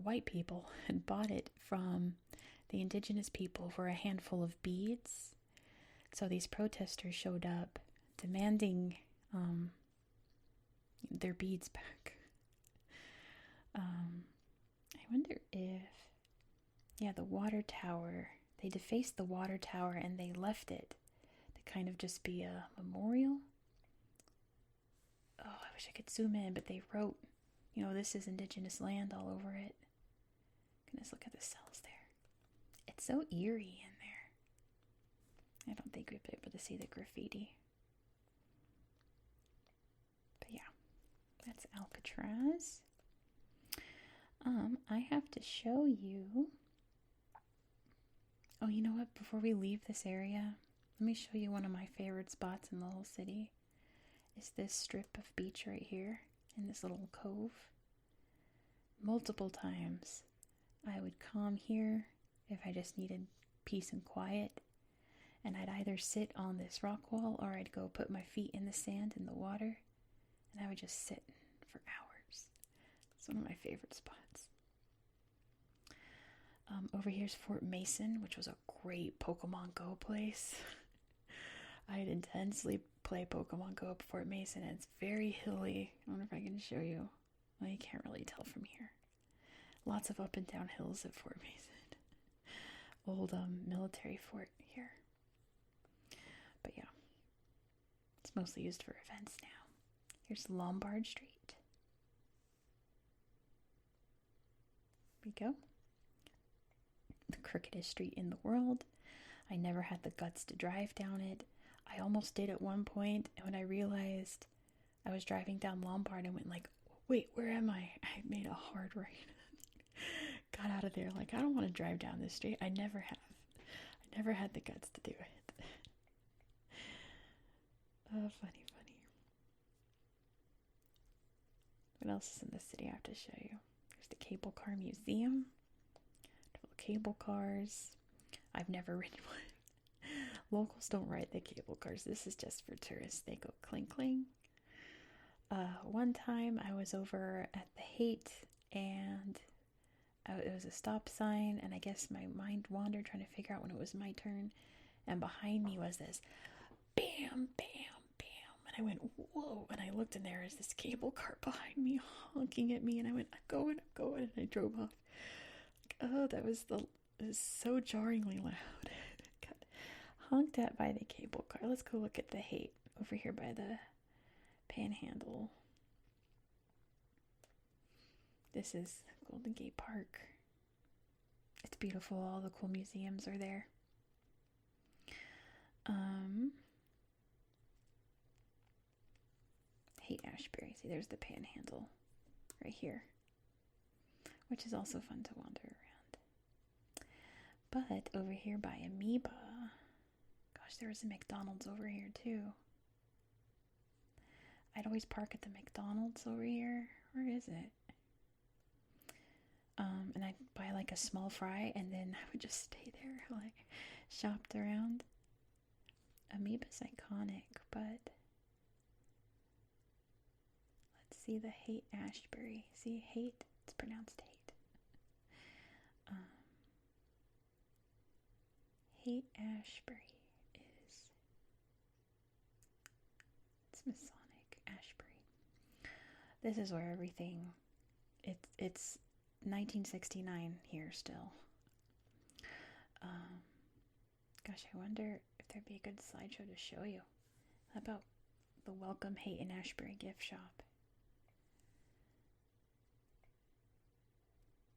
white people had bought it from the indigenous people for a handful of beads. So these protesters showed up demanding their beads back. I wonder if, the water tower, they defaced the water tower and they left it to kind of just be a memorial. Oh, I wish I could zoom in, but they wrote, this is indigenous land all over it. Goodness, look at the cells there. It's so eerie in there. I don't think we'd be able to see the graffiti. But yeah, that's Alcatraz. I have to show you. Oh, you know what? Before we leave this area, let me show you one of my favorite spots in the whole city. Is this strip of beach right here in this little cove. Multiple times I would come here if I just needed peace and quiet, and I'd either sit on this rock wall or I'd go put my feet in the sand in the water, and I would just sit for hours. It's one of my favorite spots. Over here's Fort Mason, which was a great Pokemon Go place. I'd intensely play Pokemon Go at Fort Mason, and it's very hilly. I wonder if I can show you. Well, you can't really tell from here. Lots of up and down hills at Fort Mason. Old military fort here. But yeah, it's mostly used for events now. Here's Lombard Street. Here we go. The crookedest street in the world. I never had the guts to drive down it. I almost did at one point, and when I realized I was driving down Lombard, I went like, wait, where am I? I made a hard right. Got out of there like, I don't want to drive down this street. I never have. I never had the guts to do it. Funny. What else is in the city I have to show you? There's the Cable Car Museum. Cable cars. I've never ridden one. Locals don't ride the cable cars. This is just for tourists. They go cling cling. One time I was over at the Haight, and it was a stop sign, and I guess my mind wandered trying to figure out when it was my turn, and behind me was this bam, bam, bam, and I went, whoa, and I looked, and there was this cable car behind me honking at me, and I went, I'm going, and I drove off. Oh, it was so jarringly loud. Got honked at by the cable car. Let's go look at the Haight over here by the Panhandle. This is Golden Gate Park. It's beautiful. All the cool museums are there. Haight-Ashbury. See, there's the Panhandle right here, which is also fun to wander around. But over here by Amoeba, gosh, there was a McDonald's over here too. I'd always park at the McDonald's over here. Where is it? And I'd buy like a small fry, and then I would just stay there while I shopped around. Amoeba's iconic, but let's see the Haight-Ashbury. See, Haight, it's pronounced Haight. Haight-Ashbury it's Masonic Ashbury. This is where everything, it's 1969 here still. Gosh, I wonder if there'd be a good slideshow to show you. How about the Welcome Haight-Ashbury gift shop?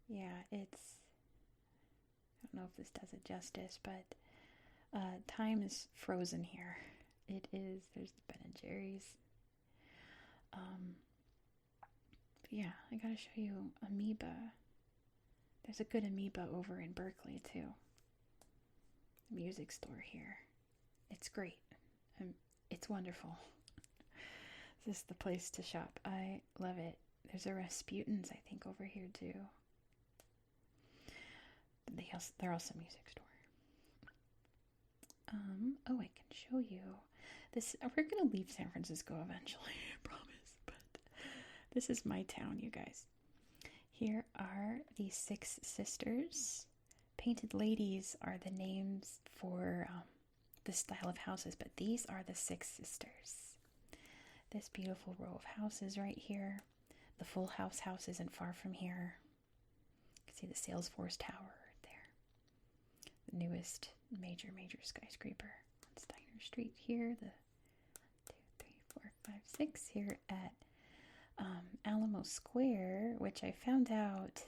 Yeah, I don't know if this does it justice, but time is frozen here. It is. There's the Ben and Jerry's. But yeah, I gotta show you Amoeba. There's a good Amoeba over in Berkeley too. The music store here. It's great. It's wonderful. This is the place to shop. I love it. There's a Rasputin's, I think, over here too. They're also a music store. Oh, I can show you this. We're gonna leave San Francisco eventually, I promise. But this is my town, you guys. Here are the Six Sisters. Painted Ladies are the names for the style of houses, but these are the Six Sisters. This beautiful row of houses right here. The Full House house isn't far from here. You can see the Salesforce Tower right there. The newest major skyscraper on Steiner Street here. The 2, 3, 4, 5, 6 here at Alamo Square, which I found out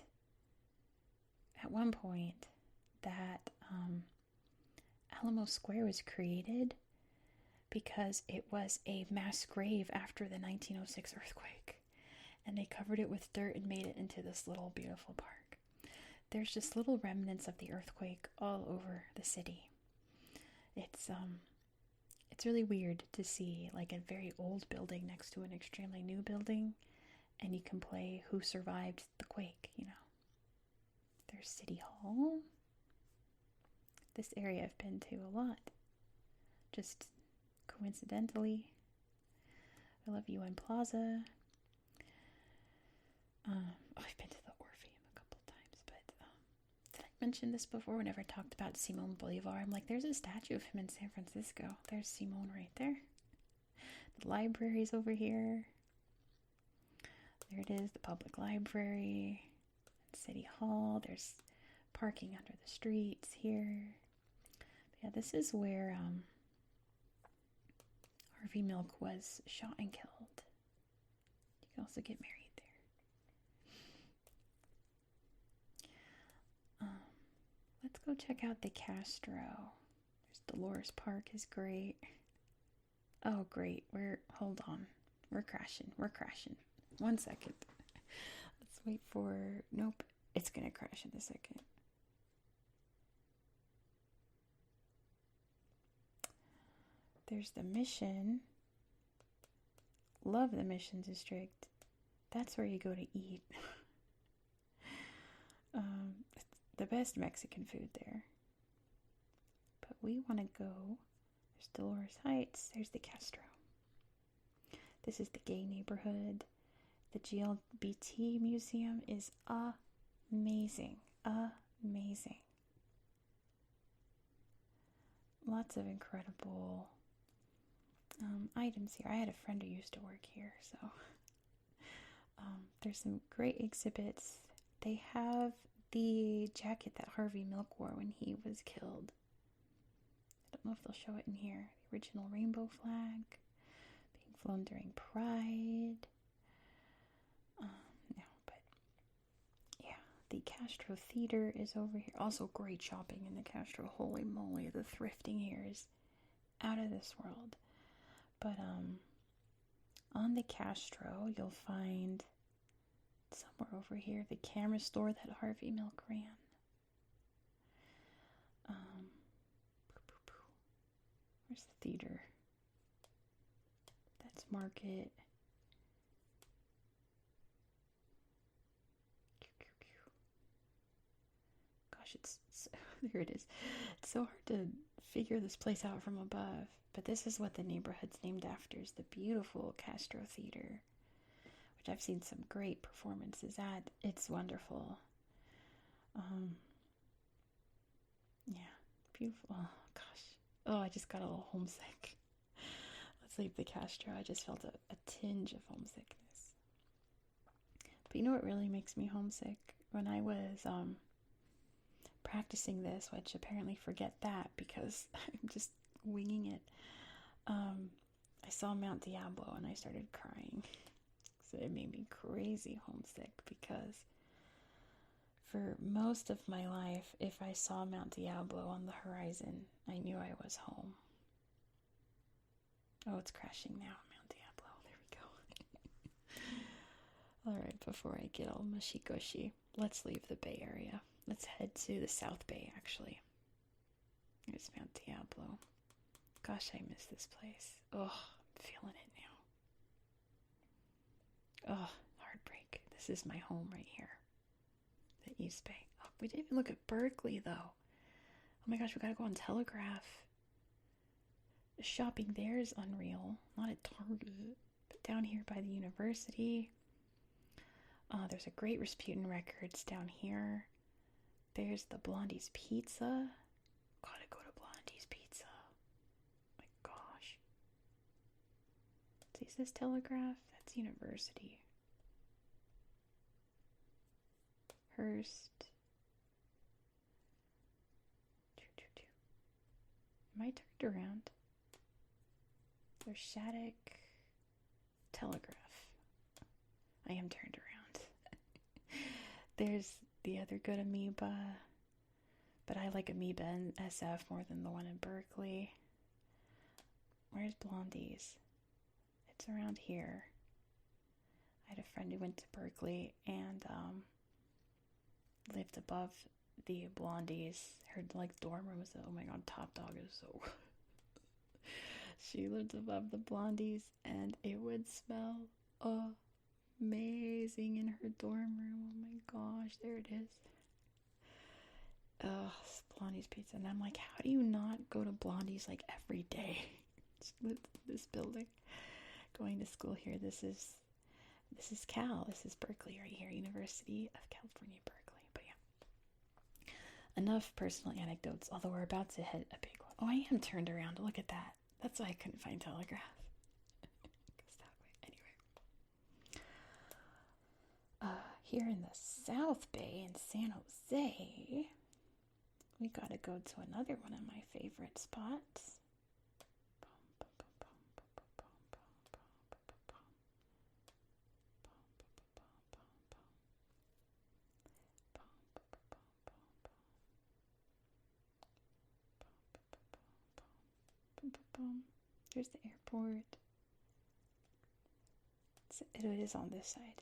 at one point that Alamo Square was created because it was a mass grave after the 1906 earthquake, and they covered it with dirt and made it into this little beautiful park. There's just little remnants of the earthquake all over the city. It's really weird to see like a very old building next to an extremely new building, and you can play who survived the quake, you know. There's City Hall. This area I've been to a lot. Just coincidentally. I love UN Plaza. I've been to the Orpheum a couple times, but did I mention this before whenever I talked about Simon Bolivar? I'm like, there's a statue of him in San Francisco. There's Simon right there. The library's over here. There it is, the public library. City Hall. There's parking under the streets here. But yeah, this is where Harvey Milk was shot and killed. You can also get married there. Let's go check out the Castro. There's Dolores Park is great. Oh, great. Hold on. We're crashing. 1 second. Let's wait for, nope, it's gonna crash in a second. There's the Mission. Love the Mission District. That's where you go to eat. It's the best Mexican food there. But we want to go, there's Dolores Heights, there's the Castro. This is the gay neighborhood. The GLBT Museum is amazing. Amazing. Lots of incredible items here. I had a friend who used to work here, so there's some great exhibits. They have the jacket that Harvey Milk wore when he was killed. don't know if they'll show it in here. The original rainbow flag being flown during Pride. No, but yeah, the Castro Theater is over here. Also great shopping in the Castro. Holy moly, the thrifting here is out of this world. But on the Castro, you'll find somewhere over here the camera store that Harvey Milk ran. Where's the theater? That's Market. Gosh, there it is. It's so hard to figure this place out from above. But this is what the neighborhood's named after, is the beautiful Castro Theater, which I've seen some great performances at. It's wonderful. Yeah, beautiful. Oh, gosh. Oh, I just got a little homesick. Let's leave the Castro. I just felt a tinge of homesickness. But you know what really makes me homesick? When I was practicing this, which apparently forget that because I'm just winging it, I saw Mount Diablo and I started crying. So it made me crazy homesick because for most of my life, if I saw Mount Diablo on the horizon, I knew I was home. Oh, it's crashing now, Mount Diablo. There we go. All right, before I get all mushy-gushy, let's leave the Bay Area. Let's head to the South Bay, actually. There's Mount Diablo. Gosh, I miss this place. Oh, I'm feeling it now. Oh, heartbreak. This is my home right here. The East Bay. Oh, we didn't even look at Berkeley, though. Oh my gosh, we gotta go on Telegraph. The shopping there is unreal. Not at Target, but down here by the university. There's a great Rasputin Records down here. There's the Blondie's Pizza. Gotta go to Blondie's Pizza. Oh my gosh. Is this Telegraph? That's university. Hearst. Am I turned around? There's Shattuck. Telegraph. I am turned around. There's the other good Amoeba, but I like Amoeba in SF more than the one in Berkeley. Where's Blondie's? It's around here. I had a friend who went to Berkeley and lived above the Blondie's. Her dorm room was, oh my god, top dog is so she lived above the Blondie's and it would smell amazing in her dorm room. Oh my gosh, there it is. Blondie's Pizza. And I'm like, how do you not go to Blondie's like every day? This building. Going to school here. This is Cal. This is Berkeley right here. University of California, Berkeley. But yeah. Enough personal anecdotes, although we're about to hit a big one. Oh, I am turned around. Look at that. That's why I couldn't find Telegraph. Goes that way. Anyway. Here in the South Bay in San Jose, we gotta go to another one of my favorite spots. Here's the airport. It is on this side.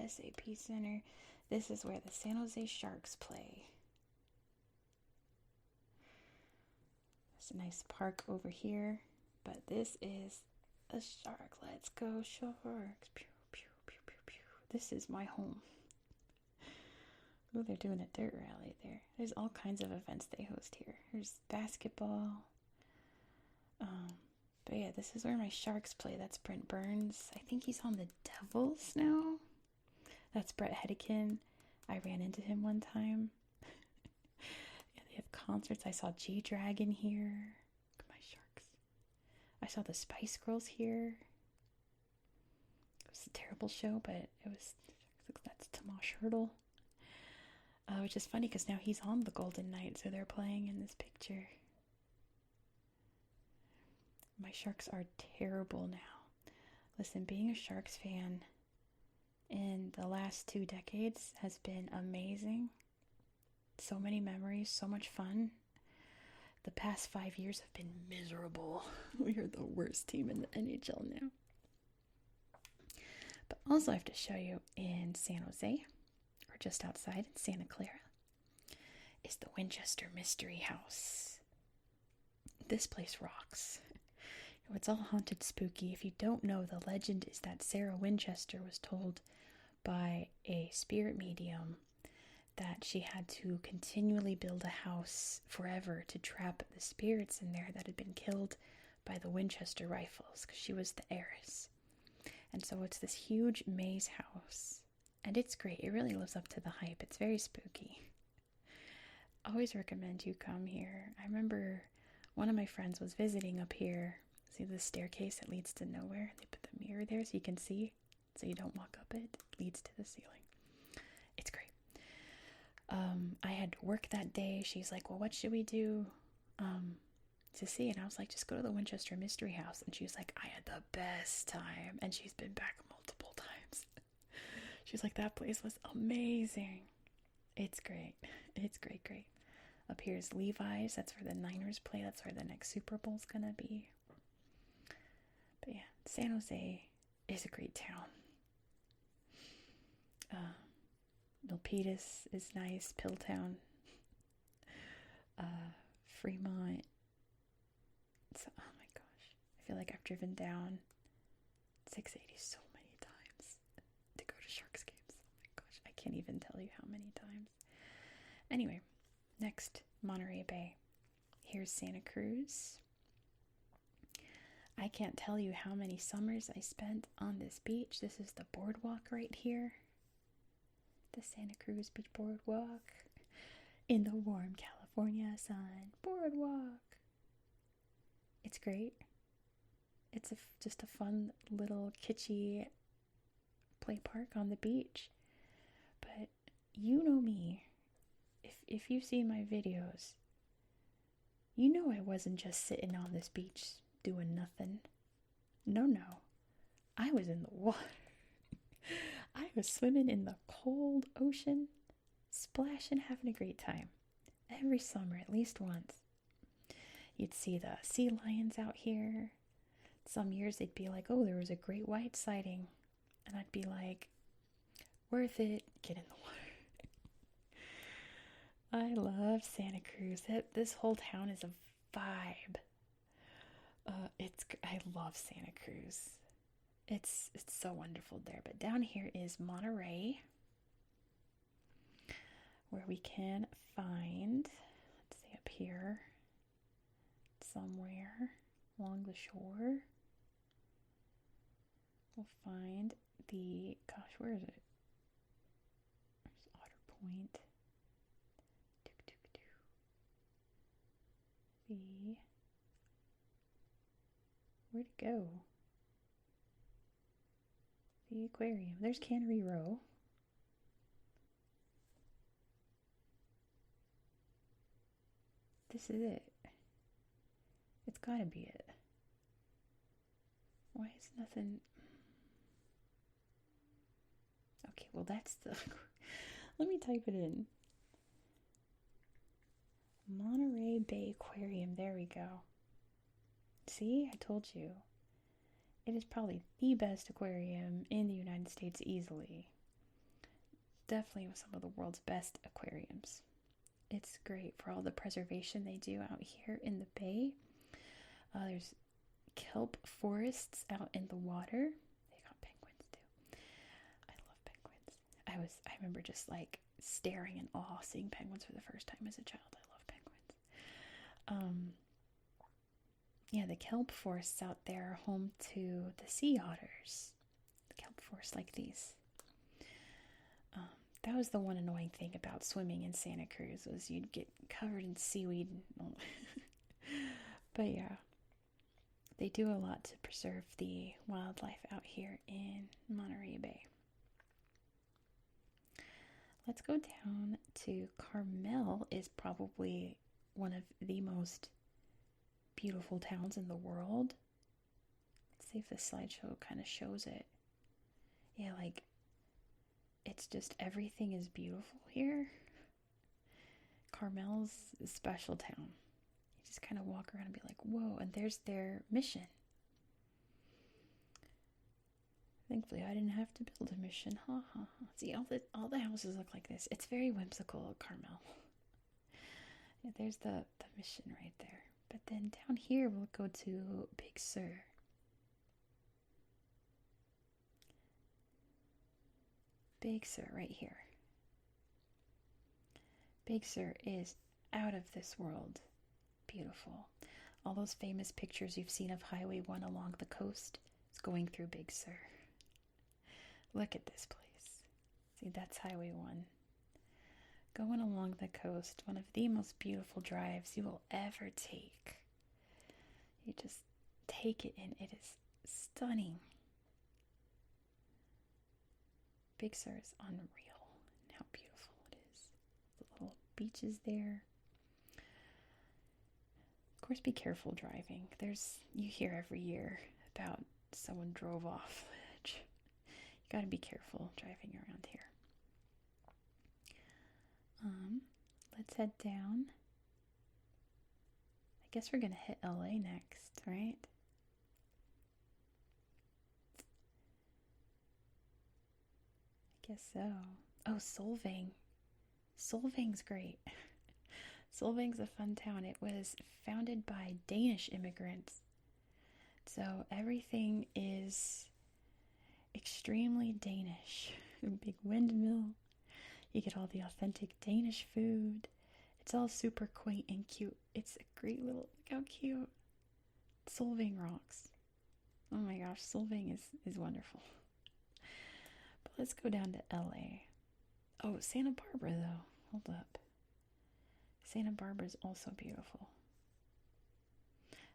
SAP Center. This is where the San Jose Sharks play. There's a nice park over here, but this is a shark. Let's go Sharks. Pew, pew, pew, pew, pew. This is my home. Oh, they're doing a dirt rally there. There's all kinds of events they host here. There's basketball. But yeah, this is where my Sharks play. That's Brent Burns. I think he's on the Devils now. That's Brett Hedican. I ran into him one time. Yeah, they have concerts. I saw G-Dragon here. Look at my Sharks. I saw the Spice Girls here. It was a terrible show, but it was... That's Tomash Hurdle. Which is funny because now he's on the Golden Knights, so they're playing in this picture. My Sharks are terrible now. Listen, being a Sharks fan in the last 2 decades has been amazing. So many memories, so much fun. The past 5 years have been miserable. We are the worst team in the NHL now. But also I have to show you in San Jose, or just outside in Santa Clara, is the Winchester Mystery House. This place rocks. It's all haunted, spooky. If you don't know, the legend is that Sarah Winchester was told by a spirit medium that she had to continually build a house forever to trap the spirits in there that had been killed by the Winchester rifles, because she was the heiress. And so it's this huge maze house, and it's great. It really lives up to the hype. It's very spooky. Always recommend you come here. I remember one of my friends was visiting up here. See the staircase that leads to nowhere? They put the mirror there so you can see, so you don't walk up it. It leads to the ceiling. It's great. I had to work that day. She's like, well, what should we do to see? And I was like, just go to the Winchester Mystery House. And she was like, I had the best time. And she's been back multiple times. She was like, that place was amazing. It's great. It's great, great. Up here is Levi's. That's where the Niners play. That's where the next Super Bowl's gonna be. But yeah, San Jose is a great town. Milpitas is nice. Pilltown. Fremont. So, oh my gosh. I feel like I've driven down 680 so many times to go to Sharks games. Oh my gosh. I can't even tell you how many times. Anyway, next, Monterey Bay. Here's Santa Cruz. I can't tell you how many summers I spent on this beach. This is the boardwalk right here. The Santa Cruz Beach Boardwalk. In the warm California sun. Boardwalk. It's great. It's just a fun little kitschy play park on the beach. But you know me. If you've seen my videos, you know I wasn't just sitting on this beach doing nothing. No. I was in the water. I was swimming in the cold ocean, splashing, having a great time. Every summer, at least once. You'd see the sea lions out here. Some years they'd be like, oh, there was a great white sighting. And I'd be like, worth it, get in the water. I love Santa Cruz. This whole town is a vibe. I love Santa Cruz. It's so wonderful there. But down here is Monterey, where we can find, let's see, up here, somewhere along the shore, we'll find the, gosh, where is it? There's Otter Point. Where'd it go? The aquarium. There's Cannery Row. This is it. It's gotta be it. Why is nothing? Okay, well that's the... Let me type it in. Monterey Bay Aquarium. There we go. See, I told you. It is probably the best aquarium in the United States easily. Definitely some of the world's best aquariums. It's great for all the preservation they do out here in the bay. There's kelp forests out in the water. They got penguins too. I love penguins. I remember just like staring in awe seeing penguins for the first time as a child. I love penguins. Yeah, the kelp forests out there are home to the sea otters. The kelp forests like these. That was the one annoying thing about swimming in Santa Cruz, was you'd get covered in seaweed. But yeah, they do a lot to preserve the wildlife out here in Monterey Bay. Let's go down to Carmel. Is probably one of the most beautiful towns in the world. see if the slideshow kind of shows it. Yeah, like, it's just everything is beautiful here. Carmel's a special town. You just kind of walk around and be like, whoa, and there's their mission. Thankfully, I didn't have to build a mission. Ha ha ha. See, all the houses look like this. It's very whimsical, Carmel. Yeah, there's the mission right there. But then down here, we'll go to Big Sur. Big Sur right here. Big Sur is out of this world beautiful. All those famous pictures you've seen of Highway 1 along the coast is going through Big Sur. Look at this place. See, that's Highway 1. Going along the coast, one of the most beautiful drives you will ever take. You just take it in. It is stunning. Big Sur is unreal and how beautiful it is. The little beaches there. Of course, be careful driving. You hear every year about someone drove off the edge. You gotta be careful driving around here. Let's head down. I guess we're gonna hit LA next, right? I guess so. Oh, Solvang. Solvang's great. Solvang's a fun town. It was founded by Danish immigrants. So everything is extremely Danish. A big windmill. You get all the authentic Danish food. It's all super quaint and cute. It's a great little, look how cute. Solvang rocks. Oh my gosh, Solvang is wonderful. But let's go down to LA. Oh, Santa Barbara though. Hold up. Santa Barbara is also beautiful.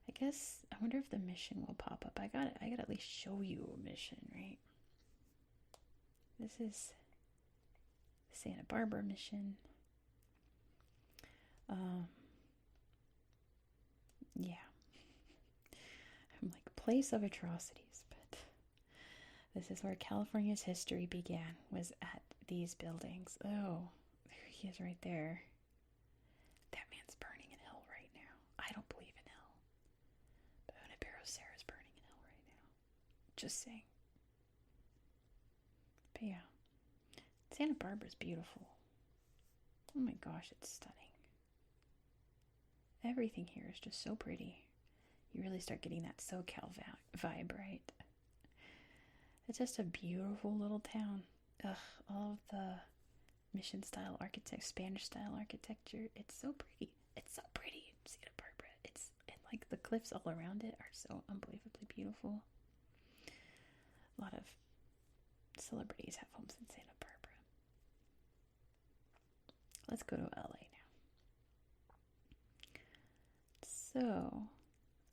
I guess, I wonder if the mission will pop up. I gotta at least show you a mission, right? This is Santa Barbara mission. Yeah. I'm like, place of atrocities, but this is where California's history began, was at these buildings. Oh, there he is right there. That man's burning in hell right now. I don't believe in hell. But Unibero Sarah's burning in hell right now. Just saying. But yeah. Santa Barbara's beautiful. Oh my gosh, it's stunning. Everything here is just so pretty. You really start getting that SoCal vibe, right? It's just a beautiful little town. Ugh, all of the mission style architecture, Spanish style architecture. It's so pretty. It's so pretty in Santa Barbara. And like the cliffs all around it are so unbelievably beautiful. A lot of celebrities have homes in Santa Barbara. Let's go to LA now. So,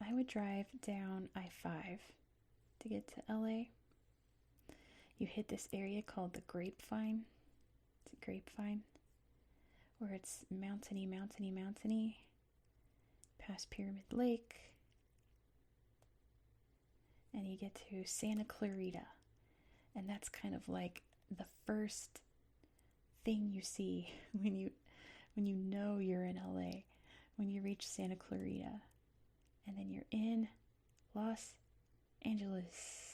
I would drive down I-5 to get to LA. You hit this area called the Grapevine. It's a Grapevine, where it's mountainy, past Pyramid Lake, and you get to Santa Clarita, and that's kind of like the first thing you see when you know you're in LA, when you reach Santa Clarita, and then you're in Los Angeles.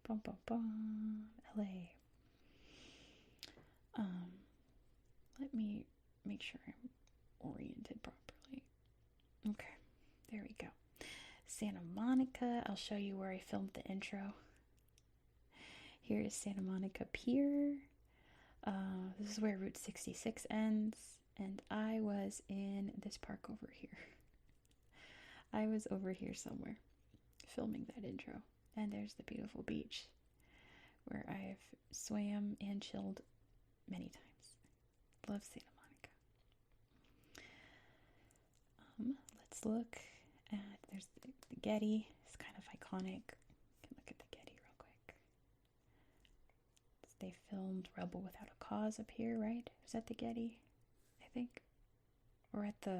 Bum, bum, bum, LA. Let me make sure I'm oriented properly. Okay, there we go. Santa Monica. I'll show you where I filmed the intro. Here is Santa Monica Pier. This is where Route 66 ends, and I was in this park over here. I was over here somewhere filming that intro, and there's the beautiful beach where I've swam and chilled many times. Love Santa Monica. Let's look at, there's the Getty. It's kind of iconic. You can look at the Getty real quick. They filmed Rebel Without a Cause up here, right? Was that the Getty? I think. Or at the,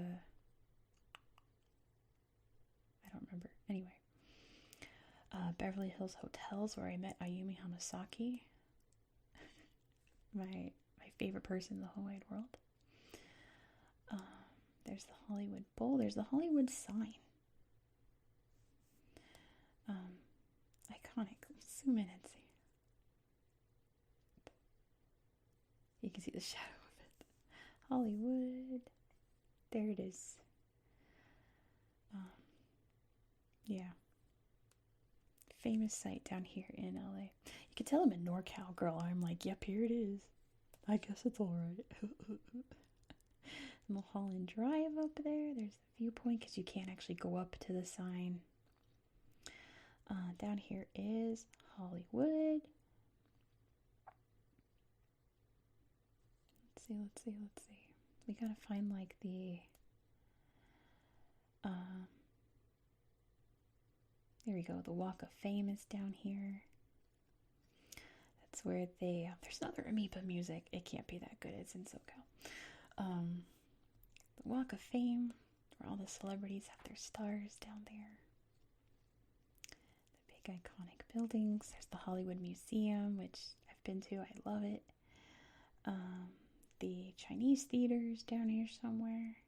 I don't remember. Anyway. Beverly Hills Hotels, where I met Ayumi Hamasaki, my favorite person in the whole wide world. There's the Hollywood Bowl. There's the Hollywood sign. Iconic. Zoom in and see. You can see the shadow of it. Hollywood. There it is. Yeah. Famous site down here in LA. You can tell I'm a NorCal girl. I'm like, yep, here it is. I guess it's alright. Mulholland Drive up there. There's the viewpoint because you can't actually go up to the sign. Down here is Hollywood. Let's see. We gotta find like the there we go. The Walk of Fame is down here. That's where they there's another Amoeba music. It can't be that good. It's in SoCal. The Walk of Fame, where all the celebrities have their stars down there. The big iconic buildings. There's the Hollywood Museum, which I've been to. I love it. The Chinese theaters down here somewhere.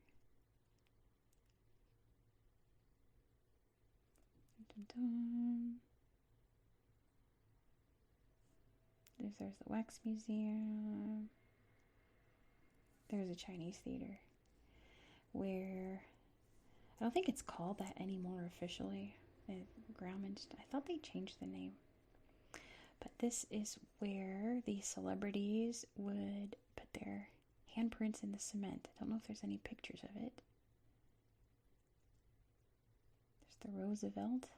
There's the Wax Museum. There's a Chinese theater where I don't think it's called that anymore officially. I thought they changed the name. But this is where the celebrities would put their handprints in the cement. I don't know if there's any pictures of it. There's the Roosevelt,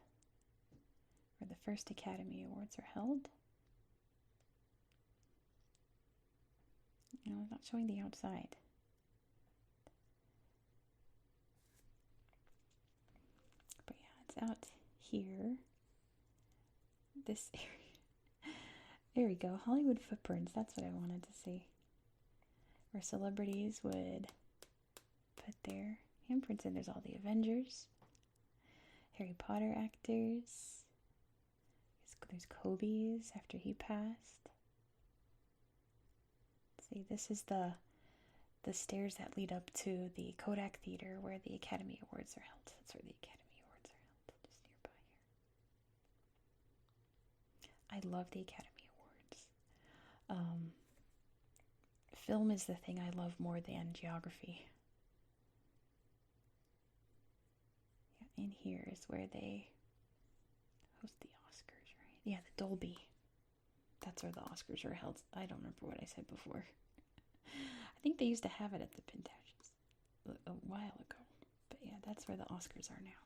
where the first Academy Awards are held. No, I'm not showing the outside. But yeah, it's out here. This area. There we go. Hollywood footprints. That's what I wanted to see. Where celebrities would put their handprints in. There's all the Avengers. Harry Potter actors. There's Kobe's after he passed. See, this is the stairs that lead up to the Kodak Theater where the Academy Awards are held. That's where the Academy Awards are held, just nearby here. I love the Academy Awards. Film is the thing I love more than geography. Yeah, in here is where they host the Oscars, right? Yeah, the Dolby. That's where the Oscars are held. I don't remember what I said before. I think they used to have it at the Pintaches a while ago. But yeah, that's where the Oscars are now.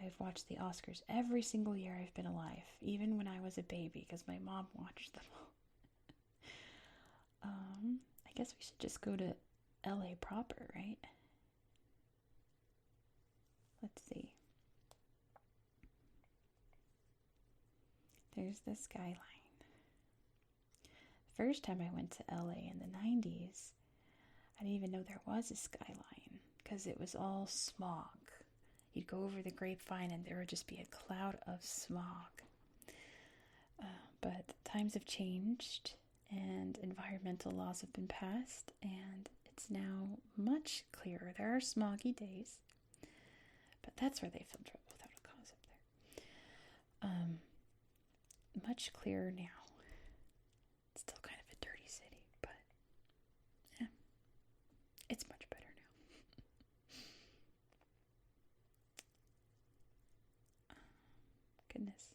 I've watched the Oscars every single year I've been alive, even when I was a baby, because my mom watched them all. I guess we should just go to LA proper, right? Let's see. There's the skyline. The first time I went to LA in the 90s, I didn't even know there was a skyline because it was all smog. You'd go over the Grapevine and there would just be a cloud of smog. But times have changed and environmental laws have been passed and it's now much clearer. There are smoggy days, but that's where they filmed Trouble Without a Cause up there. Much clearer now. It's still kind of a dirty city, but yeah, it's much better now. Goodness.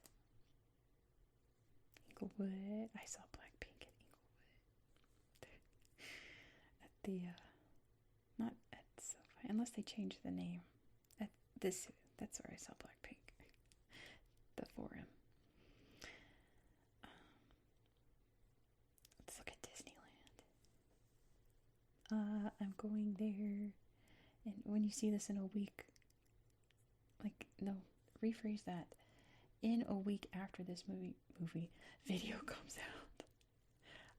Inglewood. I saw Blackpink at Inglewood. Not at SoFi, unless they changed the name. That's where I saw Blackpink. The Forum. Let's look at Disneyland. I'm going there, and when you see this in a week, rephrase that. In a week after this movie video comes out,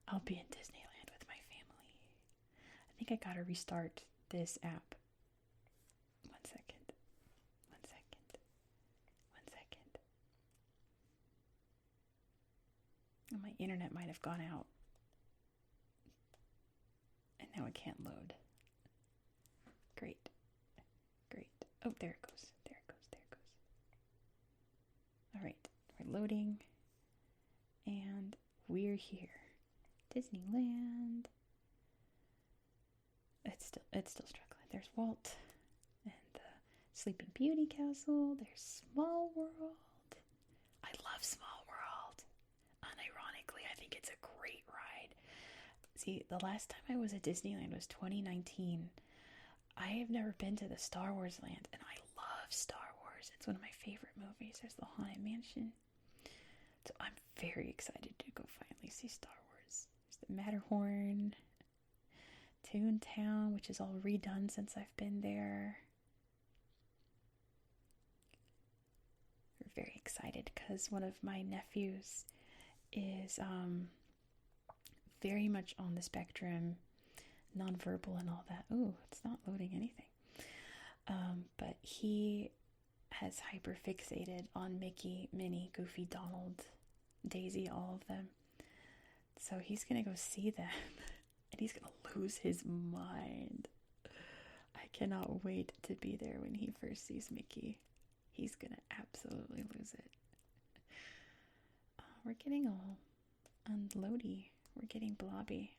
I'll be in Disneyland with my family. I think I gotta restart this app. One second. have gone out. And now it can't load. Great. Oh, there it goes. All right, we're loading. And we're here. Disneyland. It's still struggling. There's Walt and the Sleeping Beauty Castle. There's Small World. I love Small World. Unironically, I think it's a great ride. See, the last time I was at Disneyland was 2019. I have never been to the Star Wars land, and I love Star Wars. It's one of my favorite movies. There's the Haunted Mansion. So I'm very excited to go finally see Star Wars. There's the Matterhorn, Toontown, which is all redone since I've been there. We're very excited because one of my nephews is very much on the spectrum, nonverbal and all that. Ooh, it's not loading anything. But he has hyperfixated on Mickey, Minnie, Goofy, Donald, Daisy, all of them. So he's gonna go see them and he's gonna lose his mind. I cannot wait to be there when he first sees Mickey. He's gonna absolutely lose it. We're getting all unloady. We're getting blobby.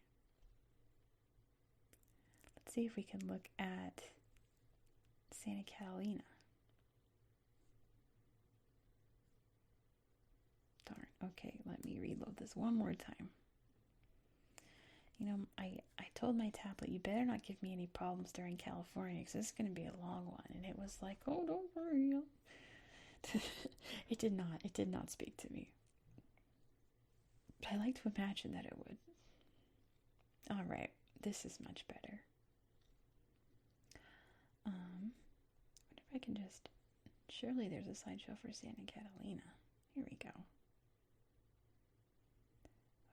Let's see if we can look at Santa Catalina. Darn. Okay, let me reload this one more time. You know, I told my tablet, you better not give me any problems during California because this is going to be a long one. And it was like, oh, don't worry. It did not speak to me. But I like to imagine that it would. All right, this is much better. I wonder if I can just, surely there's a slideshow for Santa Catalina. Here we go. I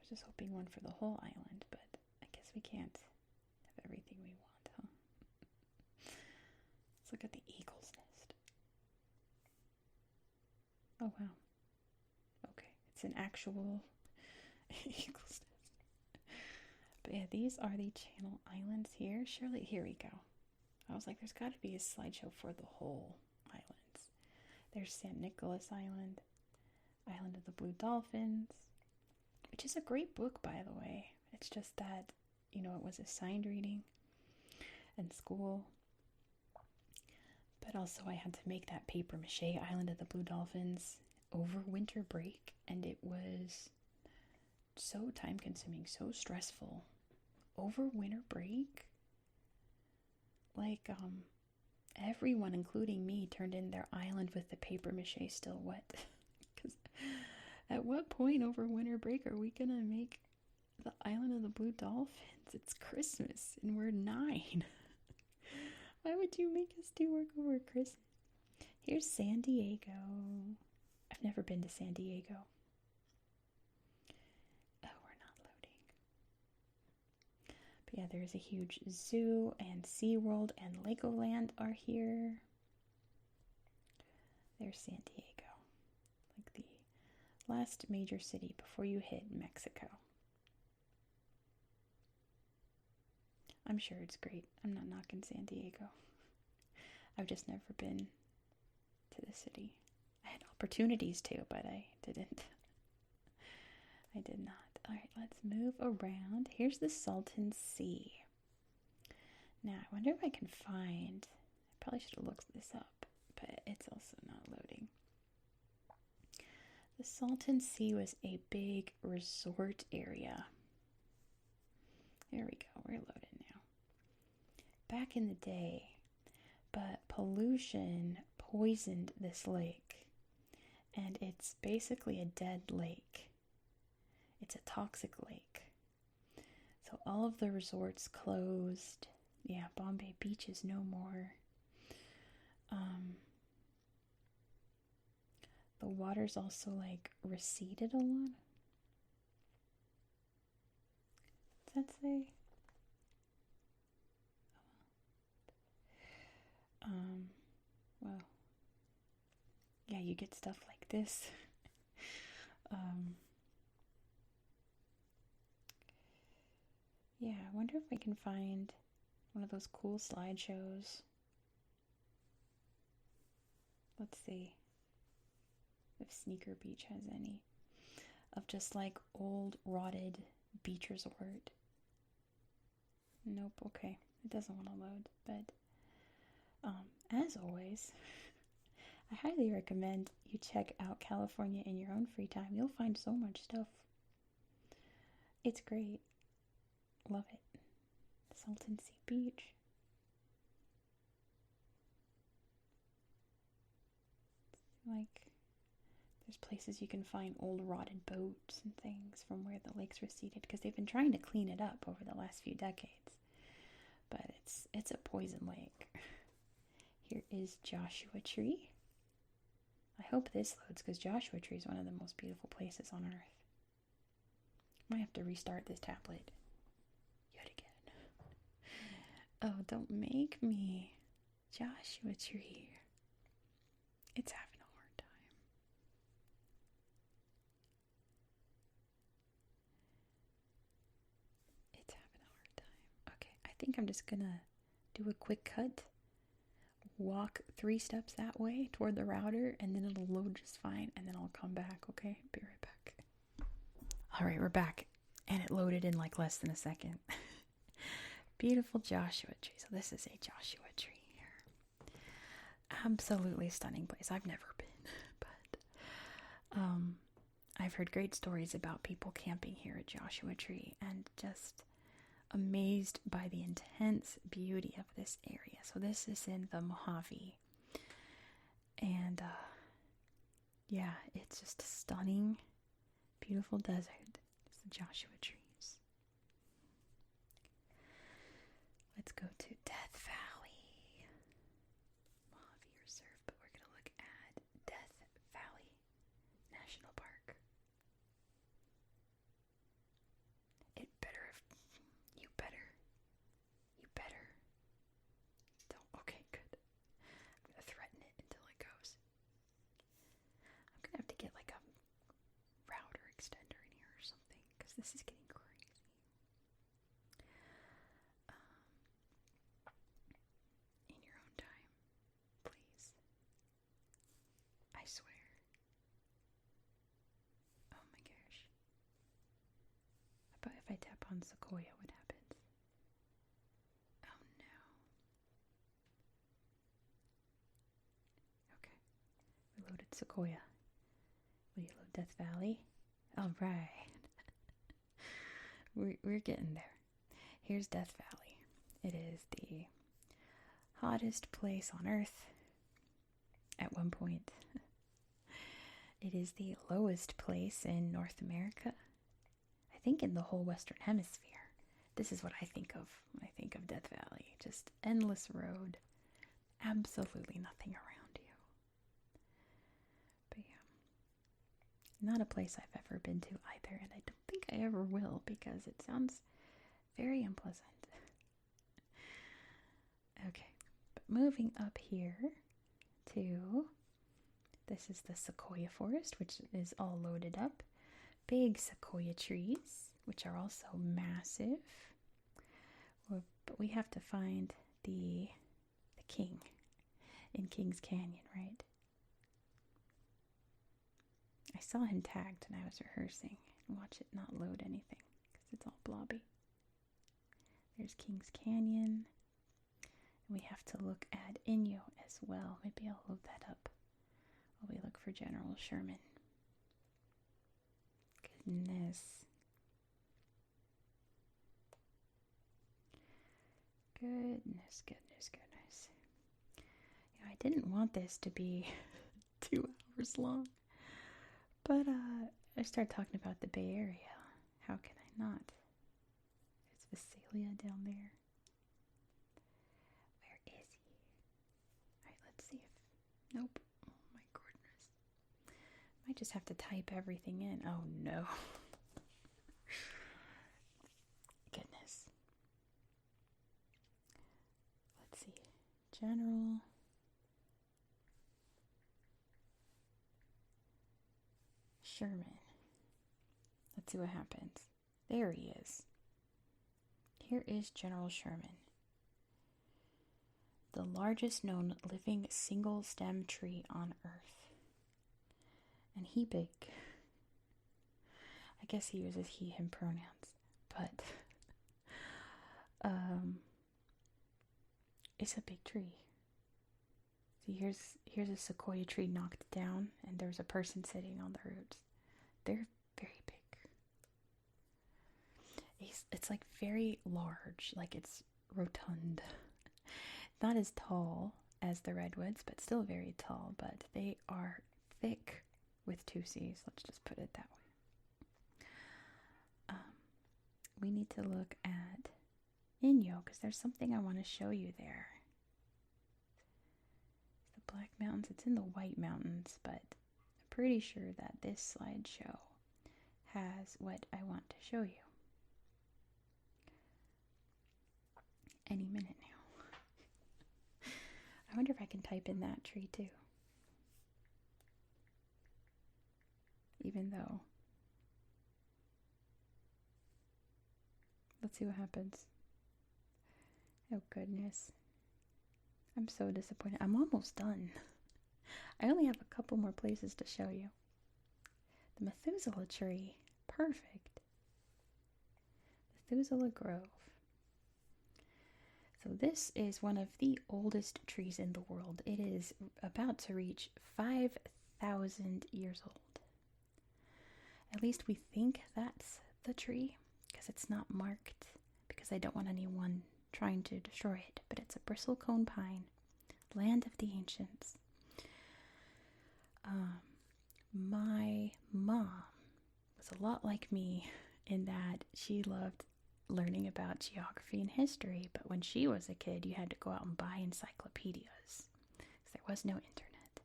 was just hoping one for the whole island, but I guess we can't have everything we want, huh? Let's look at the Eagle's Nest. Oh, wow. Okay, it's an actual Eagle's Nest. But yeah, these are the Channel Islands here. Surely, here we go. I was like, there's got to be a slideshow for the whole islands. There's San Nicolas Island, Island of the Blue Dolphins, which is a great book, by the way. It's just that, you know, it was assigned reading in school. But also I had to make that paper mache Island of the Blue Dolphins over winter break, and it was so time consuming, so stressful. Over winter break, like, everyone, including me, turned in their island with the paper mache still wet. Because at what point over winter break are we going to make the Island of the Blue Dolphins? It's Christmas and we're 9. Why would you make us do work over Christmas? Here's San Diego. I've never been to San Diego. Oh, we're not loading. But yeah, there's a huge zoo, and SeaWorld and Legoland are here. There's San Diego, like the last major city before you hit Mexico. I'm sure it's great. I'm not knocking San Diego. I've just never been to the city. I had opportunities to, but I didn't. I did not. All right, let's move around. Here's the Salton Sea. Now, I wonder if I can find, I probably should have looked this up, but it's also not loading. The Salton Sea was a big resort area. There we go, we're loaded now. Back in the day, but pollution poisoned this lake, and it's basically a dead lake. It's a toxic lake. So all of the resorts closed. Yeah, Bombay Beach is no more. The water's also like receded a lot. Does that say? Well, yeah, you get stuff like this. Yeah, I wonder if I can find one of those cool slideshows. Let's see if Sneaker Beach has any. Of just like old, rotted beach resort. Nope, okay. It doesn't want to load, but as always, I highly recommend you check out California in your own free time. You'll find so much stuff. It's great. Love it. Salton Sea Beach. Like, there's places you can find old rotted boats and things from where the lakes receded because they've been trying to clean it up over the last few decades. But it's a poison lake. Here is Joshua Tree. I hope this loads because Joshua Tree is one of the most beautiful places on earth. Might have to restart this tablet yet again. Oh, don't make me. Joshua Tree. It's having a hard time. It's having a hard time. Okay, I think I'm just gonna do a quick cut. Walk 3 steps that way toward the router, and then it'll load just fine, and then I'll come back, okay? Be right back. Alright, we're back, and it loaded in like less than a second. Beautiful Joshua Tree. So this is a Joshua Tree here. Absolutely stunning place. I've never been, but I've heard great stories about people camping here at Joshua Tree, and just amazed by the intense beauty of this area. So this is in the Mojave, and yeah, it's just a stunning, beautiful desert. It's the Joshua Trees. Let's go to Death Valley. Mojave Reserve, but we're gonna look at Death Valley National Park. Don't. Okay, good. I'm gonna threaten it until it goes. I'm gonna have to get like a router extender in here or something, because this is getting crazy. In your own time, please. I swear. Oh my gosh. How about if I tap on Sequoia, what happens? Oh no. Okay. We loaded Sequoia. Will you load Death Valley? All right. We're getting there. Here's Death Valley. It is the hottest place on Earth at one point. It is the lowest place in North America. I think in the whole Western Hemisphere. This is what I think of when I think of Death Valley. Just endless road. Absolutely nothing around you. But yeah. Not a place I've ever been to either, and I don't think I ever will, because it sounds very unpleasant. Okay, but moving up here to, this is the Sequoia Forest, which is all loaded up. Big sequoia trees, which are also massive. But we have to find the king in Kings Canyon, right? I saw him tagged when I was rehearsing. Watch it not load anything because it's all blobby. There's Kings Canyon. And we have to look at Inyo as well. Maybe I'll load that up while we look for General Sherman. Goodness. Goodness. You know, I didn't want this to be 2 hours long. But I started talking about the Bay Area. How can I not? There's Visalia down there. Where is he? Alright, let's see if... Nope. Oh my goodness. Might just have to type everything in. Oh no. Goodness. Let's see. General... Sherman. Let's see what happens. There he is. here is General Sherman, the largest known living single stem tree on Earth. And he big. I guess he uses he, him pronouns, but it's a big tree. See, here's a sequoia tree knocked down, and there's a person sitting on the roots. They're very big. It's like very large, like it's rotund. Not as tall as the redwoods, but still very tall. But they are thick with two C's. Let's just put it that way. We need to look at Inyo because there's something I want to show you there. The Black Mountains, it's in the White Mountains, but I'm pretty sure that this slideshow has what I want to show you. Any minute now. I wonder if I can type in that tree too. Even though. Let's see what happens. Oh goodness. I'm so disappointed. I'm almost done. I only have a couple more places to show you. The Methuselah tree. Perfect. Methuselah Grove. So this is one of the oldest trees in the world. It is about to reach 5,000 years old. At least we think that's the tree, because it's not marked, because I don't want anyone trying to destroy it. But it's a bristlecone pine, land of the ancients. My mom was a lot like me in that she loved learning about geography and history, but when she was a kid, you had to go out and buy encyclopedias because there was no internet.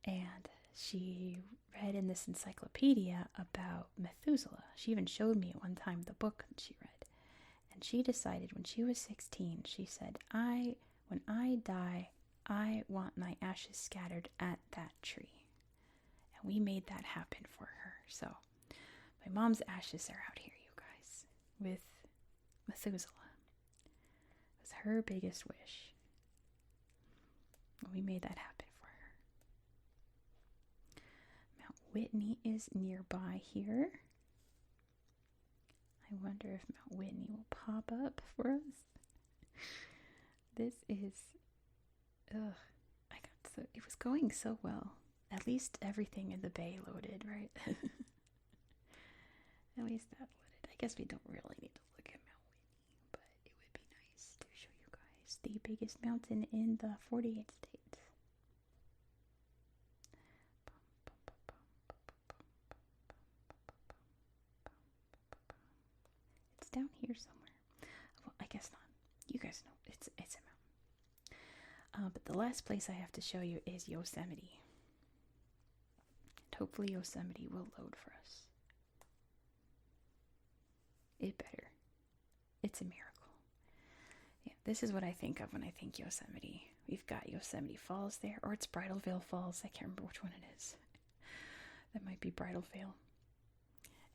And she read in this encyclopedia about Methuselah. She even showed me at one time the book that she read. And she decided when she was 16, she said, when I die, I want my ashes scattered at that tree. And we made that happen for her. So my mom's ashes are out here, you guys, with Methuselah. It was her biggest wish. And we made that happen for her. Mount Whitney is nearby here. I wonder if Mount Whitney will pop up for us. This is, it was going so well. At least everything in the bay loaded, right? At least that loaded. I guess we don't really need to look at Mount Whitney, but it would be nice to show you guys the biggest mountain in the 48 states. It's down here somewhere. Well, I guess not. You guys know it's a mountain. But the last place I have to show you is Yosemite. Hopefully Yosemite will load for us. It better. It's a miracle. Yeah, this is what I think of when I think Yosemite. We've got Yosemite Falls there, or it's Bridal Veil Falls. I can't remember which one it is. That might be Bridal Veil.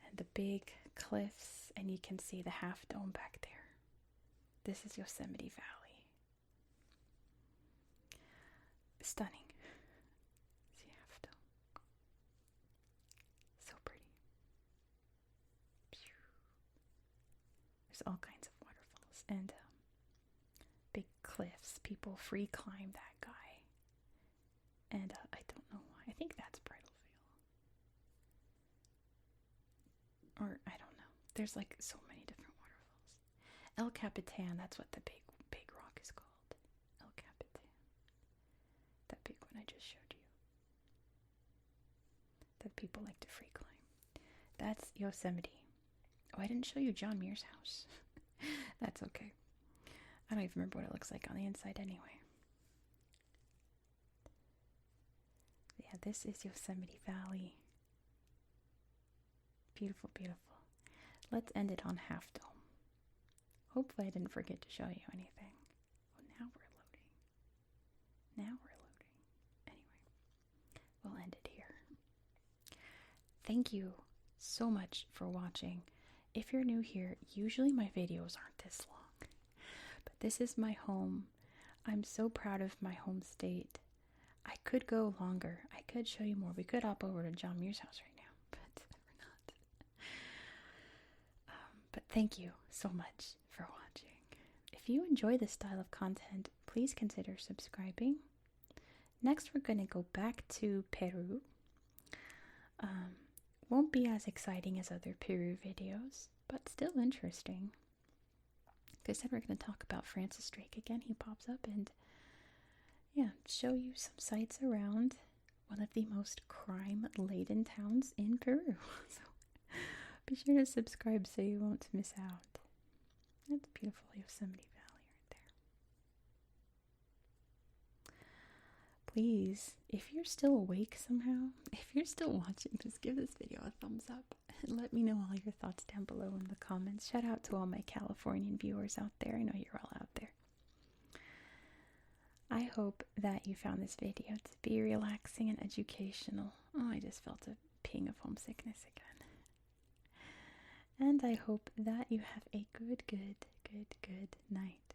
And the big cliffs, and you can see the half dome back there. This is Yosemite Valley. Stunning. See half dome. So pretty. There's all kinds of waterfalls and big cliffs. People free climb that guy. And I don't know why. I think that's Bridal Veil. Or I don't know. There's like so many different waterfalls. El Capitan, that's what the big rock is called. El Capitan. That big one I just showed you. That people like to free climb. That's Yosemite. Oh, I didn't show you John Muir's house. That's okay. I don't even remember what it looks like on the inside anyway. Yeah, this is Yosemite Valley. Beautiful, beautiful. Let's end it on Half Dome. Hopefully I didn't forget to show you anything. Oh, now we're loading. Anyway, we'll end it here. Thank you so much for watching. if you're new here, usually my videos aren't this long. But this is my home. I'm so proud of my home state. I could go longer. I could show you more. We could hop over to John Muir's house right now, but we're not. But thank you so much for watching. If you enjoy this style of content, please consider subscribing. Next, we're going to go back to Peru. Won't be as exciting as other Peru videos, but still interesting. Like I said, we're going to talk about Francis Drake again. He pops up and, yeah, show you some sights around one of the most crime-laden towns in Peru. So be sure to subscribe so you won't miss out. That's beautiful Yosemite Valley right there. Please, if you're still awake somehow, if you're still watching, just give this video a thumbs up and let me know all your thoughts down below in the comments. Shout out to all my Californian viewers out there. I know you're all out there. I hope that you found this video to be relaxing and educational. Oh, I just felt a ping of homesickness again. And I hope that you have a good night.